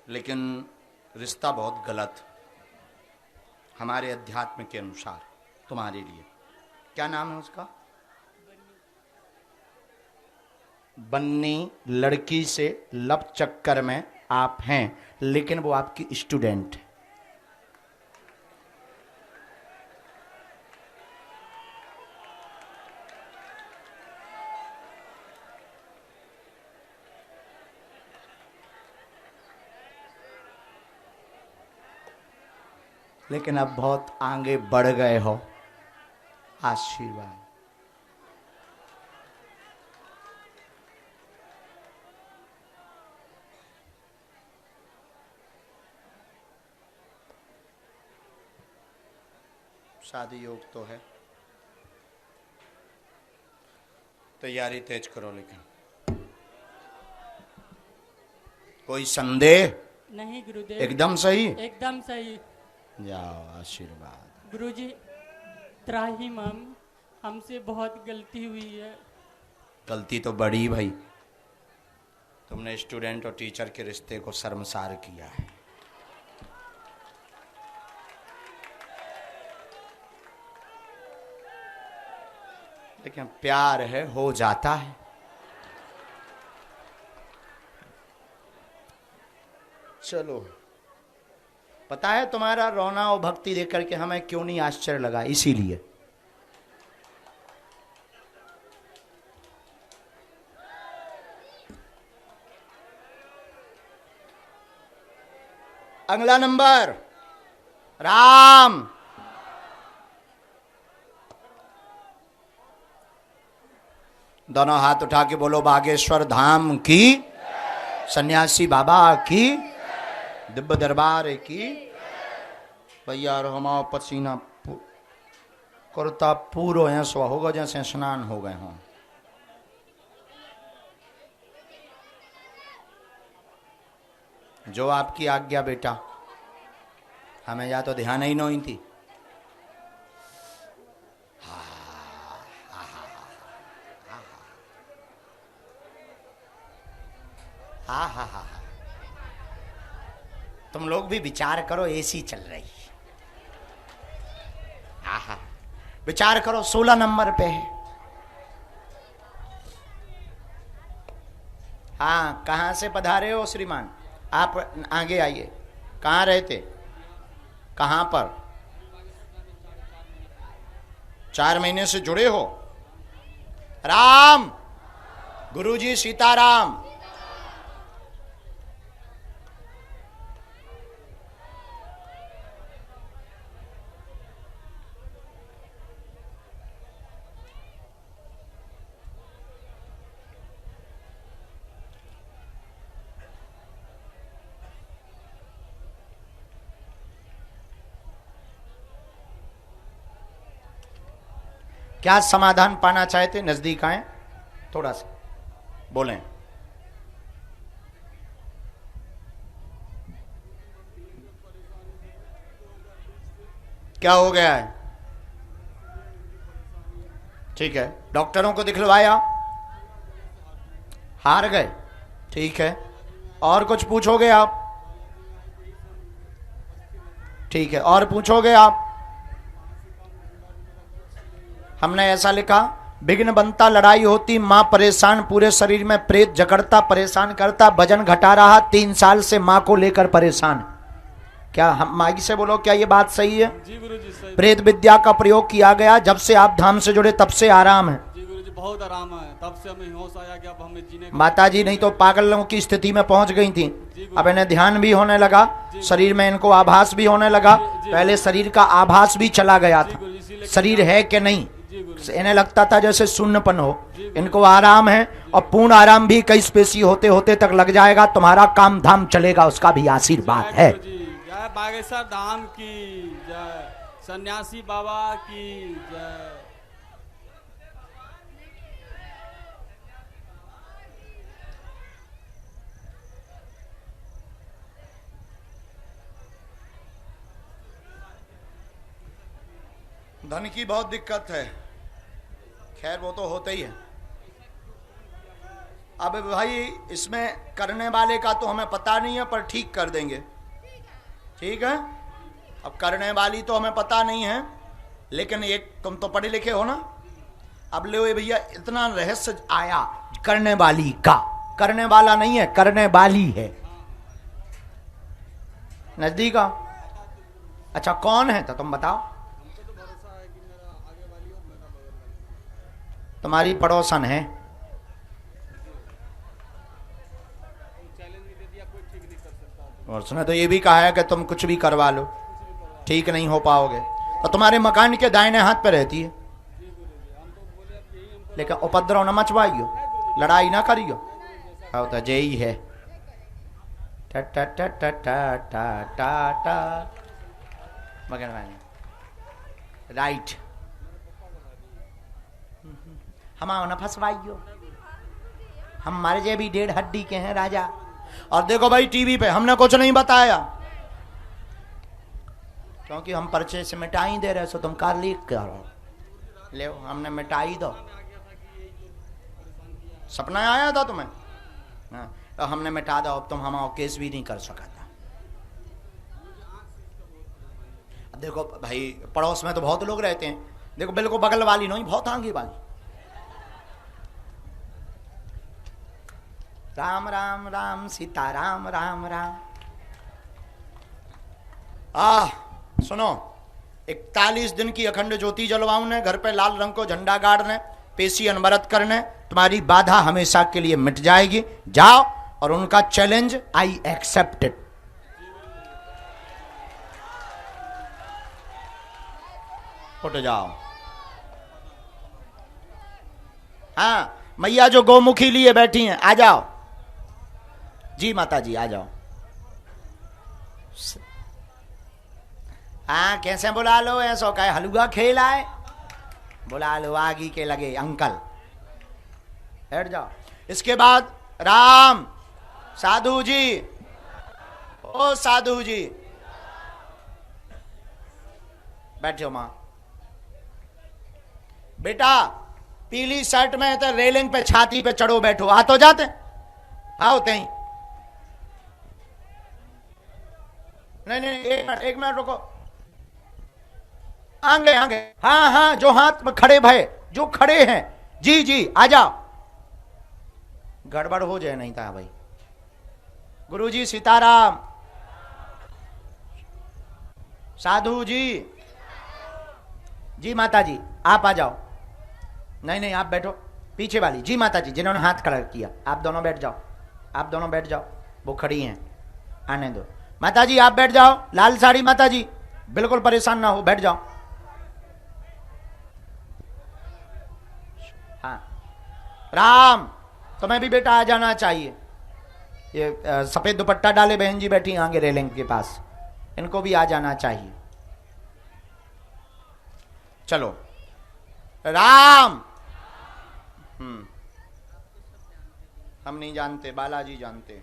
लेकिन रिश्ता बहुत गलत हमारे अध्यात्म के अनुसार तुम्हारे लिए। क्या नाम है उसका? बन्नी लड़की से लव चक्कर में आप हैं, लेकिन वो आपकी स्टूडेंट है। लेकिन अब बहुत आगे बढ़ गए हो, आशीर्वाद। शादी योग तो है, तैयारी तेज करो। लेकिन कोई संदेह? नहीं गुरुदेव, एकदम सही। एकदम सही। जाओ, आशीर्वाद। गुरुजी त्राहिम, हमसे बहुत गलती हुई है। गलती तो बड़ी भाई, तुमने स्टूडेंट और टीचर के रिश्ते को शर्मसार किया है। लेकिन प्यार है, हो जाता है। चलो, पता है तुम्हारा रोना और भक्ति देख करके हमें क्यों नहीं आश्चर्य लगा? इसीलिए अगला नंबर राम। दोनों हाथ उठा के बोलो बागेश्वर धाम की, सन्यासी बाबा की, दिव्य दरबार की। भैया हमारा पसीना कुर्ता पूरो ऐसा होगा जैसे स्नान हो गए हों। जो आपकी आज्ञा बेटा, हमें या तो ध्यान ही नहीं थी। हाँ हाँ हाँ, तुम लोग भी विचार करो, एसी चल रही है। हाँ हाँ, विचार करो 16 नंबर पे है। हाँ, कहाँ से पधारे हो श्रीमान? आप आगे आइए। कहाँ रहते? कहाँ पर? 4 महीने से जुड़े हो? राम, गुरुजी सीताराम। क्या समाधान पाना चाहते? नजदीक आए, थोड़ा सा बोलें। क्या हो गया है? ठीक है, डॉक्टरों को दिखलवाया, हार गए? ठीक है, और कुछ पूछोगे आप? ठीक है, और पूछोगे आप? हमने ऐसा लिखा, विघ्न बनता लड़ाई होती, माँ परेशान, पूरे शरीर में प्रेत जकड़ता परेशान करता, वजन घटा रहा, 3 साल से माँ को लेकर परेशान। क्या हम मागी से बोलो, क्या ये बात सही है? जी गुरुजी सही। प्रेत विद्या का प्रयोग किया गया, जब से आप धाम से जुड़े तब से आराम है। जी गुरुजी बहुत आराम है, तब से हमें होश आया कि अब हमें जीने का। माता जी नहीं तो पागलों की स्थिति में पहुंच गई थी। अब इन्हें ध्यान भी होने लगा, शरीर में इनको आभास भी होने लगा। पहले शरीर का आभास भी चला गया था, शरीर है कि नहीं, इन्हें लगता था जैसे शून्यपन हो। इनको आराम है, और पूर्ण आराम भी कई स्पेसी होते होते तक लग जाएगा। तुम्हारा काम धाम चलेगा, उसका भी आशीर्वाद है। जय बागेश्वर धाम की जय, सन्यासी बाबा की जय। धन की बहुत दिक्कत है, खैर वो तो होता ही है। अब भाई इसमें करने वाले का तो हमें पता नहीं है, पर ठीक कर देंगे, ठीक है। अब करने वाली तो हमें पता नहीं है, लेकिन एक तुम तो पढ़े लिखे हो ना। अब ले भैया, इतना रहस्य आया करने वाली का, करने वाला नहीं है, करने वाली है। नजदीक आओ। अच्छा कौन है तो तुम बताओ। तुम्हारी पड़ोसन है, और उसने तो ये भी कहा है कि तुम कुछ भी करवा लो, ठीक नहीं हो पाओगे। तो तुम्हारे मकान के दाहिने हाथ पे रहती है, लेकिन उपद्रव न मचवाइयो, लड़ाई ना करियो। तो जय है। टा टा टा टा टा टा टा टा मगन भाई राइट। हम आओ ना फंसवाइयो, हम हमारे जे भी 1.5 हड्डी के हैं राजा, और देखो भाई टीवी पे हमने कुछ नहीं बताया, क्योंकि हम पर्चे से मिटाई दे रहे, सो तुम कार लीक करो, ले हमने मिटाई दो। सपना आया था तुम्हें, हाँ, तो हमने मिटा दो, अब तुम हमारा केस भी नहीं कर सका था। देखो भाई पड़ोस में तो बहुत लोग रहते हैं, देखो बिल्कुल बगल वाली नहीं, बहुत आगे वाली। राम राम राम सीता राम राम राम। सुनो, 41 दिन की अखंड ज्योति जलवाऊं, घर पे लाल रंग को झंडा गाड़ने, पेशी अनवरत करने, तुम्हारी बाधा हमेशा के लिए मिट जाएगी। जाओ और उनका चैलेंज आई एक्सेप्ट इट। उठ जाओ। हाँ, मैया जो गौमुखी लिए बैठी हैं, आ जाओ जी, माता जी आ जाओ। हाँ, कैसे बुला लो, ऐसा कहे हलुआ खेल आए, बुला लो आगी के लगे अंकल, बैठ जाओ। इसके बाद राम साधु जी, ओ साधु जी बैठो। मां बेटा पीली शर्ट में तो रेलिंग पे छाती पे चढ़ो बैठो, आ तो जाते आओ ते ही। नहीं एक मिनट रुको, आगे आगे, हाँ हाँ जो हाथ में खड़े भय, जो खड़े हैं जी जी आ जाओ, गड़बड़ हो जाए नहीं था भाई। गुरुजी सीताराम, साधु जी जी माता जी आप आ जाओ। नहीं आप बैठो, पीछे वाली जी माता जी जिन्होंने हाथ खड़ा किया, आप दोनों बैठ जाओ, आप दोनों बैठ जाओ, वो खड़ी हैं, आने दो। माता जी आप बैठ जाओ, लाल साड़ी माता जी, बिल्कुल परेशान ना हो, बैठ जाओ। हाँ राम, तुम्हें भी बेटा आ जाना चाहिए। ये सफेद दुपट्टा डाले बहन जी बैठी आगे रेलिंग के पास, इनको भी आ जाना चाहिए। चलो राम। हम नहीं जानते, बालाजी जानते।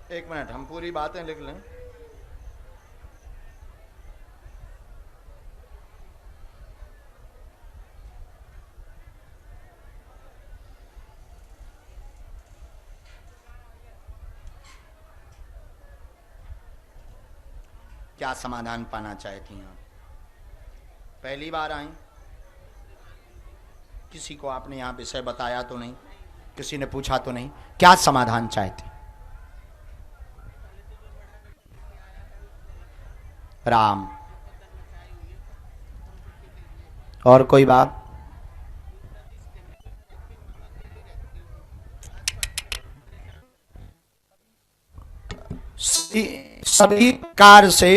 एक मिनट, हम पूरी बातें लिख लें। क्या समाधान पाना चाहती हैं आप? पहली बार आई, किसी को आपने यहां विषय बताया तो नहीं, किसी ने पूछा तो नहीं, क्या समाधान चाहती? राम, और कोई बात? सभी कार से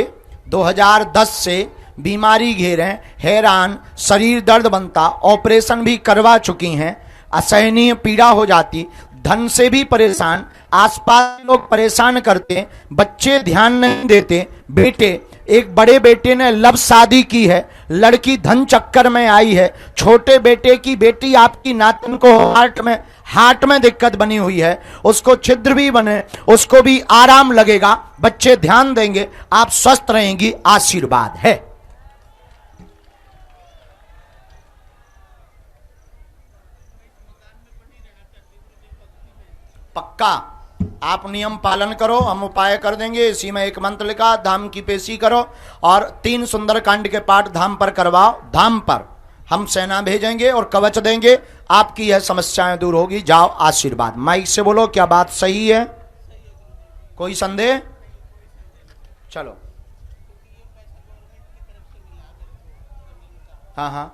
2010 से बीमारी घेरे, हैरान, शरीर दर्द बनता, ऑपरेशन भी करवा चुकी हैं, असहनीय पीड़ा हो जाती, धन से भी परेशान, आसपास लोग परेशान करते, बच्चे ध्यान नहीं देते, बेटे, एक बड़े बेटे ने लव शादी की है, लड़की धन चक्कर में आई है, छोटे बेटे की बेटी आपकी नातन को हार्ट में दिक्कत बनी हुई है, उसको छिद्र भी बने, उसको भी आराम लगेगा, बच्चे ध्यान देंगे, आप स्वस्थ रहेंगी, आशीर्वाद है। पक्का आप नियम पालन करो, हम उपाय कर देंगे। इसी में एक मंत्र लिखा, धाम की पेशी करो और 3 सुंदरकांड के पाठ धाम पर करवाओ। धाम पर हम सेना भेजेंगे और कवच देंगे, आपकी यह समस्याएं दूर होगी। जाओ, आशीर्वाद। माइक से बोलो, क्या बात सही है? कोई संदेह? चलो। हाँ,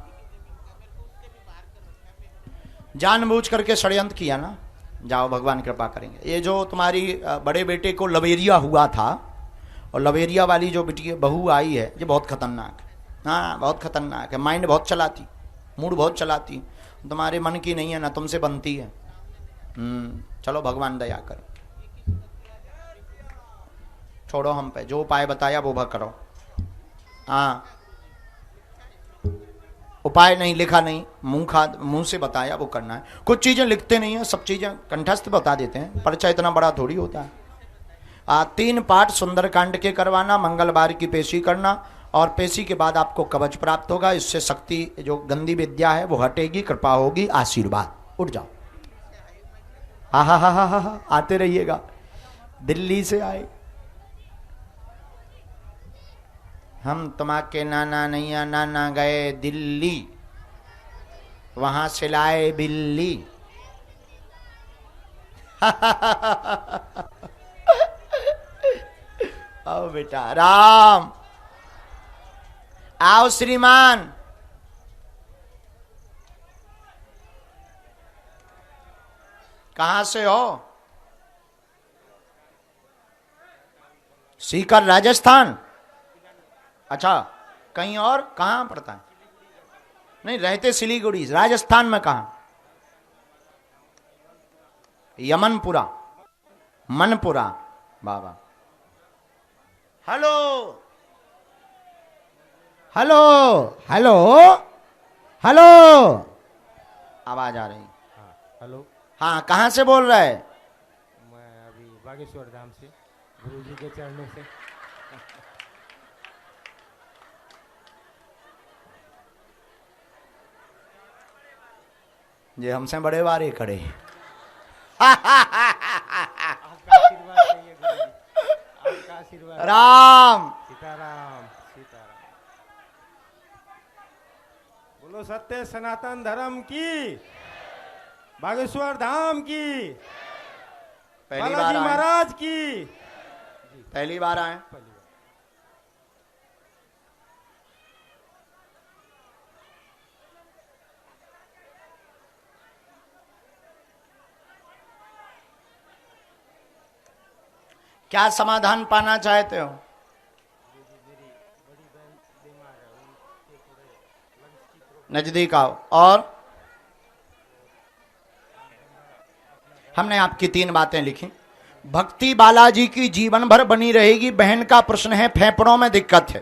जानबूझ करके षड्यंत्र किया ना, जाओ, भगवान कृपा करेंगे। ये जो तुम्हारी बड़े बेटे को लवेरिया हुआ था, और लवेरिया वाली जो बेटी बहू आई है, ये बहुत खतरनाक है। हाँ, बहुत खतरनाक है, माइंड बहुत चलाती, मूड बहुत चलाती, तुम्हारे मन की नहीं है ना तुमसे बनती है। चलो भगवान दया कर, छोड़ो हम पे, जो उपाय बताया वो भर करो। हाँ, उपाय नहीं लिखा नहीं, मुंह से बताया वो करना है। कुछ चीजें लिखते नहीं है, सब चीजें कंठस्थ बता देते हैं, परिचय इतना बड़ा थोड़ी होता है। 3 पाठ सुंदरकांड के करवाना, मंगलवार की पेशी करना, और पेशी के बाद आपको कवच प्राप्त होगा। इससे शक्ति, जो गंदी विद्या है वो हटेगी, कृपा होगी, आशीर्वाद। उठ जाओ, हा, आते रहिएगा। दिल्ली से आए हम, तुम्हारे नाना नैया नाना गए दिल्ली, वहां से लाए बिल्ली। आओ बेटा, राम आओ श्रीमान। कहां से हो? सीकर राजस्थान। अच्छा, कहीं और कहां पड़ता है? नहीं, रहते सिलीगुड़ी, राजस्थान में कहां? यमनपुरा, मनपुरा। बाबा, हेलो हेलो हेलो हेलो, आवाज आ रही? हेलो, हाँ, कहाँ से बोल रहे हैं? मैं अभी बागेश्वर धाम से, गुरु जी के चरणों से। ये हमसे बड़े वारे खड़े। राम सीताराम सीताराम। बोलो सत्य सनातन धर्म की, बागेश्वर धाम की, पहली बार बालाजी आए? महाराज की। पहली बार आए? क्या समाधान पाना चाहते हो? नजदीक आओ। और हमने आपकी 3 बातें लिखी। भक्ति बालाजी की जीवन भर बनी रहेगी। बहन का प्रश्न है, फेफड़ों में दिक्कत है,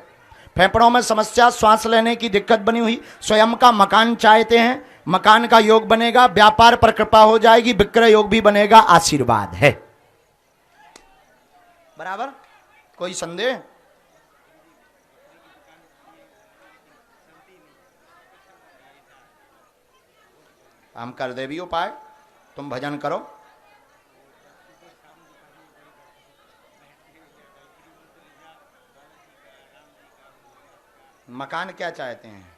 फेफड़ों में समस्या, श्वास लेने की दिक्कत बनी हुई, स्वयं का मकान चाहते हैं, मकान का योग बनेगा, व्यापार पर कृपा हो जाएगी, विक्रय योग भी बनेगा, आशीर्वाद है। बराबर? कोई संदेह? हम कर दे भी उपाय, तुम भजन करो। मकान क्या चाहते हैं?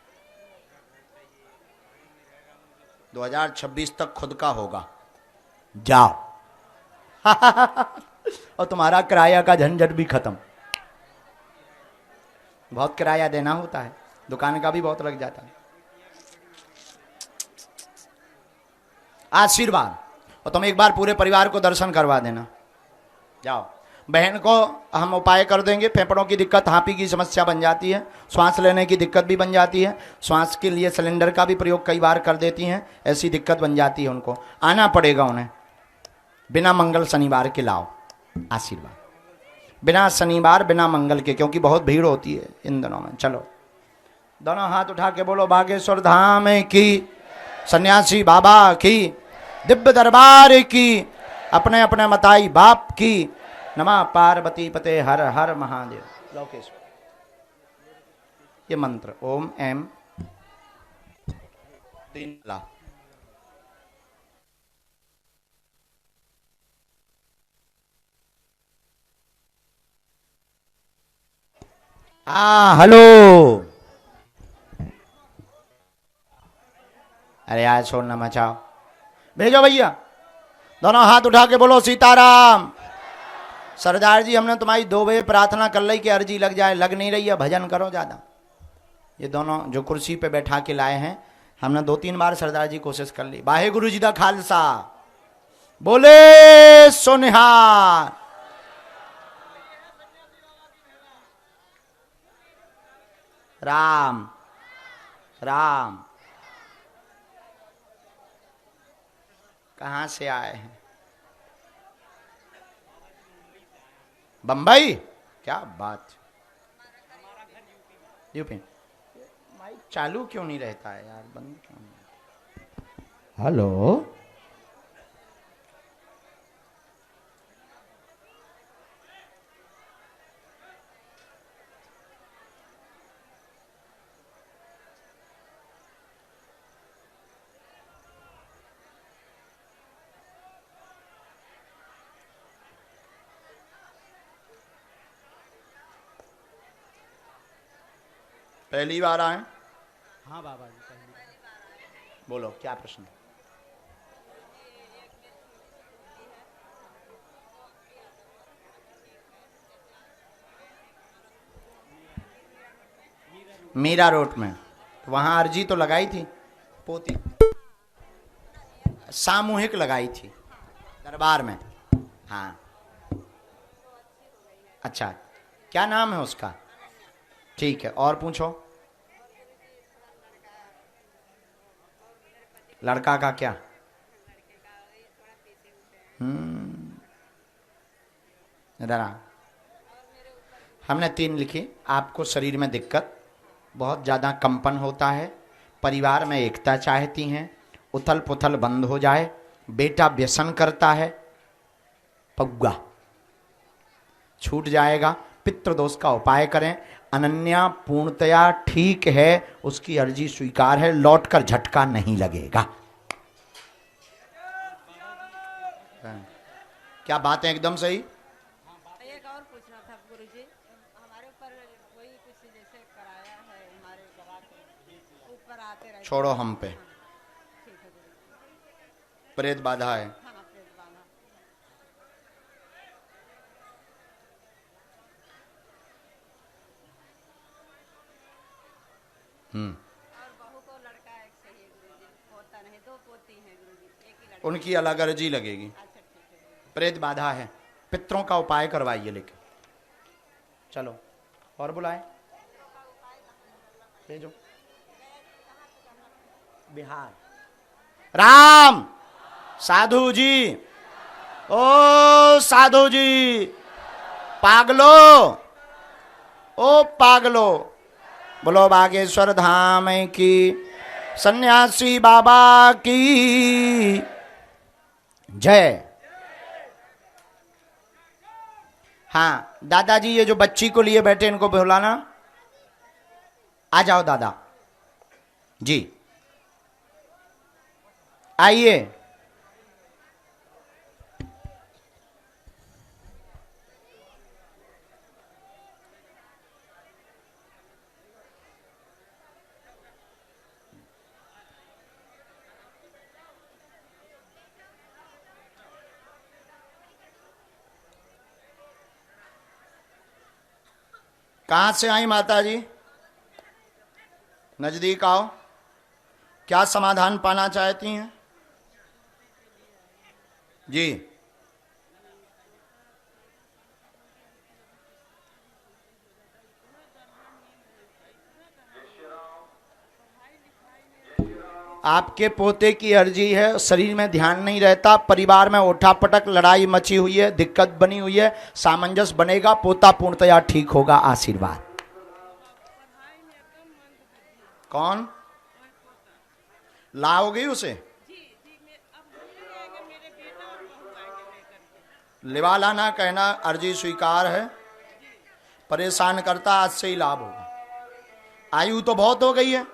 2026 तक खुद का होगा, जाओ। और तुम्हारा किराया का झंझट भी खत्म। बहुत किराया देना होता है, दुकान का भी बहुत लग जाता है। आशीर्वाद। और तुम एक बार पूरे परिवार को दर्शन करवा देना, जाओ। बहन को हम उपाय कर देंगे। फेफड़ों की दिक्कत, हाँपी की समस्या बन जाती है, श्वास लेने की दिक्कत भी बन जाती है, श्वास के लिए सिलेंडर का भी प्रयोग कई बार कर देती हैं, ऐसी दिक्कत बन जाती है। उनको आना पड़ेगा, उन्हें बिना मंगल शनिवार के लाओ आशीर्वाद, बिना शनिवार बिना मंगल के, क्योंकि बहुत भीड़ होती है इन दिनों में। चलो, दोनों हाथ उठा के बोलो, बागेश्वर धाम की, सन्यासी बाबा की, दिव्य दरबार की, अपने अपने मताई बाप की। नमः पार्वती पते हर हर महादेव। लोकेश, ये मंत्र ओम एम 3 ला। हेलो। अरे यार छोड़ना मचाओ, भेजो भैया। दोनों हाथ उठा के बोलो सीताराम। सरदार जी, हमने तुम्हारी 2 बजे प्रार्थना कर ली कि अर्जी लग जाए, लग नहीं रही है, भजन करो ज़्यादा। ये दोनों जो कुर्सी पे बैठा के लाए हैं, हमने 2-3 बार सरदार जी कोशिश कर ली। वाहे गुरु जी दा खालसा, बोले सोनिहार। राम राम। कहां से आए हैं? बंबई? क्या बात। यूपी। माइक चालू क्यों नहीं रहता है यार, बंद क्यों नहीं? हेलो, पहली बार आए? हाँ बाबा जी पहली बार। बोलो क्या प्रश्न है? मीरा रोड में, वहां अर्जी तो लगाई थी, पोती सामूहिक लगाई थी दरबार में। हाँ अच्छा, क्या नाम है उसका? ठीक है, और पूछो। लड़का का क्या? इधर आ। हमने 3 लिखी। आपको शरीर में दिक्कत, बहुत ज़्यादा कंपन होता है, परिवार में एकता चाहती हैं, उथल पुथल बंद हो जाए, बेटा व्यसन करता है, पग्गा छूट जाएगा, पितृदोष का उपाय करें। अनन्या पूर्णतया ठीक है, उसकी अर्जी स्वीकार है, लौटकर झटका नहीं लगेगा। क्या बात है? एकदम सही। एक और पूछना था गुरुजी, हमारे ऊपर कोई कुछ जैसे कराया है, हमारे गवाह के ऊपर आते रहे। छोड़ो हम पे, ठीक है गुरुजी। प्रेत बाधा है। हाँ प्रेत बाधा। और बहू को लड़का एक चाहिए गुरुजी, पोता नहीं, 2 पोती हैं गुरुजी, एक ही लड़का। उनकी अलग अर्जी लगेगी। अच्छा ठीक है। प्रेत बाधा है, पितरों का उपाय करवाइए लेके। चलो और बुलाए, भेजो। बिहार। राम साधु जी, ओ साधु जी, पागलो, ओ पागलो, बोलो बागेश्वर धाम की, सन्यासी बाबा की जय। हाँ दादाजी, ये जो बच्ची को लिए बैठे इनको बुलाना। आ जाओ दादा जी, आइए। कहाँ से आई माता जी? नजदीक आओ। क्या समाधान पाना चाहती हैं जी? आपके पोते की अर्जी है, शरीर में ध्यान नहीं रहता, परिवार में उठापटक लड़ाई मची हुई है, दिक्कत बनी हुई है, सामंजस्य बनेगा, पोता पूर्णतया ठीक होगा, आशीर्वाद। कौन लाओगी उसे? लिवा लाना, कहना अर्जी स्वीकार है, परेशान करता, आज से ही लाभ होगा। आयु तो बहुत हो गई है।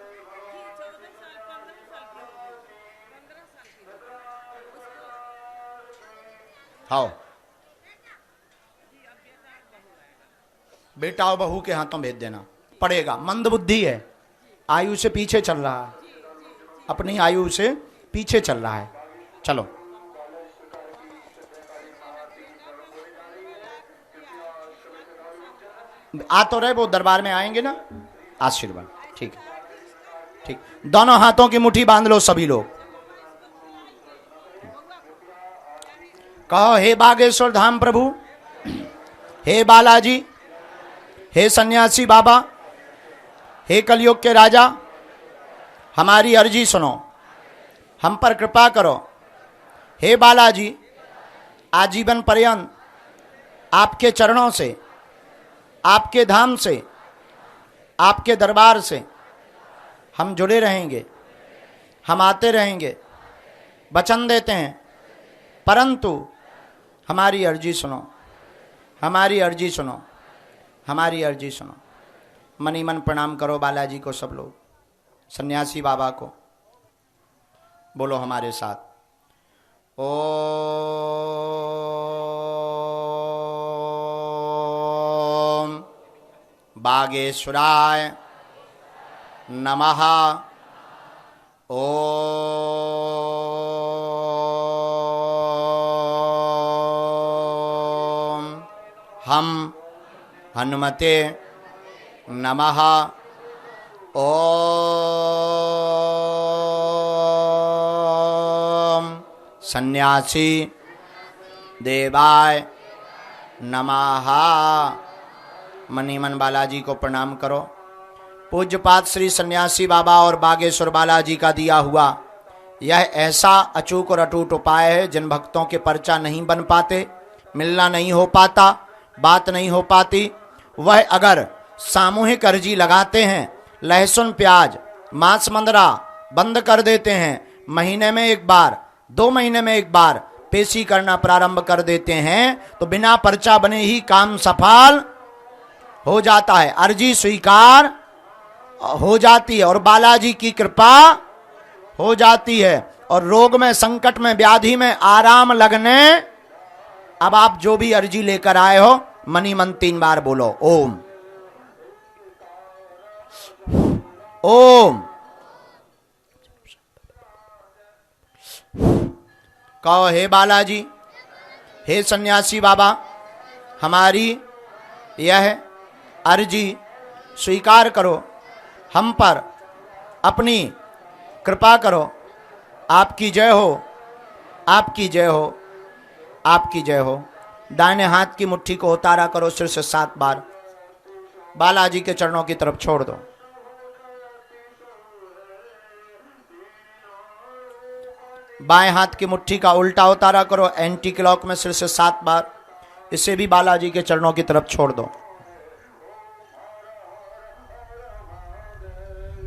हाँ, बेटा और बहू के हाथों भेज देना पड़ेगा। मंदबुद्धि है, आयु से पीछे चल रहा है, अपनी आयु से पीछे चल रहा है। चलो आ तो रहे, वो दरबार में आएंगे ना, आशीर्वाद। ठीक है, ठीक, दोनों हाथों की मुट्ठी बांध लो सभी लोग। कहो हे बागेश्वर धाम प्रभु, हे बालाजी, हे सन्यासी बाबा, हे कलयुग के राजा, हमारी अर्जी सुनो, हम पर कृपा करो। हे बालाजी, आजीवन पर्यंत आपके चरणों से, आपके धाम से, आपके दरबार से हम जुड़े रहेंगे, हम आते रहेंगे, वचन देते हैं, परंतु हमारी अर्जी सुनो, हमारी अर्जी सुनो, हमारी अर्जी सुनो। मनी मन प्रणाम करो बालाजी को सब लोग, सन्यासी बाबा को। बोलो हमारे साथ, ओम बागेश्वराय नमः। ओम हम हनुमते नमः। ओम सन्यासी देवाय नमः। मनीमन बालाजी को प्रणाम करो। पूज्यपाद श्री सन्यासी बाबा और बागेश्वर बालाजी का दिया हुआ यह ऐसा अचूक और अटूट उपाय है, जिन भक्तों के पर्चा नहीं बन पाते, मिलना नहीं हो पाता, बात नहीं हो पाती, वह अगर सामूहिक अर्जी लगाते हैं, लहसुन प्याज मांस मंदरा बंद कर देते हैं, महीने में एक बार, 2 महीने में एक बार पेशी करना प्रारंभ कर देते हैं, तो बिना पर्चा बने ही काम सफल हो जाता है, अर्जी स्वीकार हो जाती है और बालाजी की कृपा हो जाती है, और रोग में, संकट में, व्याधि में आराम लगने। अब आप जो भी अर्जी लेकर आए हो, मनी मन 3 बार बोलो ओम। ओम कहो हे बालाजी, हे सन्यासी बाबा, हमारी यह अर्जी स्वीकार करो, हम पर अपनी कृपा करो। आपकी जय हो, आपकी जय हो, आपकी जय हो। दाहिने हाथ की मुट्ठी को उतारा करो सिर से 7 बार, बालाजी के चरणों की तरफ छोड़ दो। बाएं हाथ की मुट्ठी का उल्टा उतारा करो एंटी क्लॉक में सिर से 7 बार, इसे भी बालाजी के चरणों की तरफ छोड़ दो।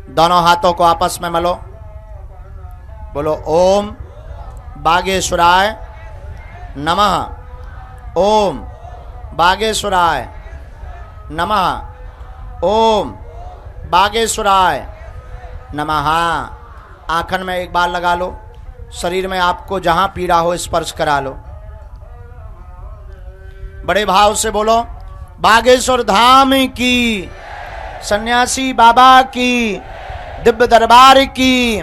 दोनों हाथों को आपस में मलो, बोलो ओम बागेश्वराय नमः। ओम बागेश्वराय नमः। ओम बागेश्वराय नमः। आंखन में एक बार लगा लो, शरीर में आपको जहां पीड़ा हो स्पर्श करा लो। बड़े भाव से बोलो बागेश्वर धाम की, सन्यासी बाबा की, दिव्य दरबार की,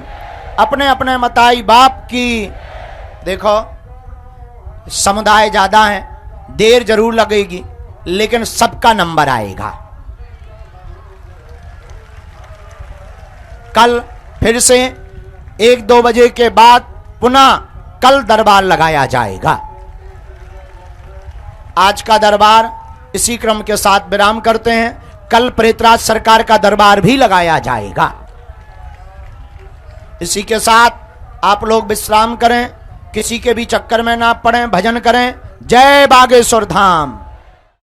अपने अपने मताई बाप की। देखो समुदाय ज्यादा है, देर जरूर लगेगी, लेकिन सबका नंबर आएगा। कल फिर से 1-2 बजे के बाद पुनः कल दरबार लगाया जाएगा। आज का दरबार इसी क्रम के साथ विराम करते हैं। कल प्रेतराज सरकार का दरबार भी लगाया जाएगा। इसी के साथ आप लोग विश्राम करें, किसी के भी चक्कर में ना पड़ें, भजन करें। जय बागेश्वर धाम।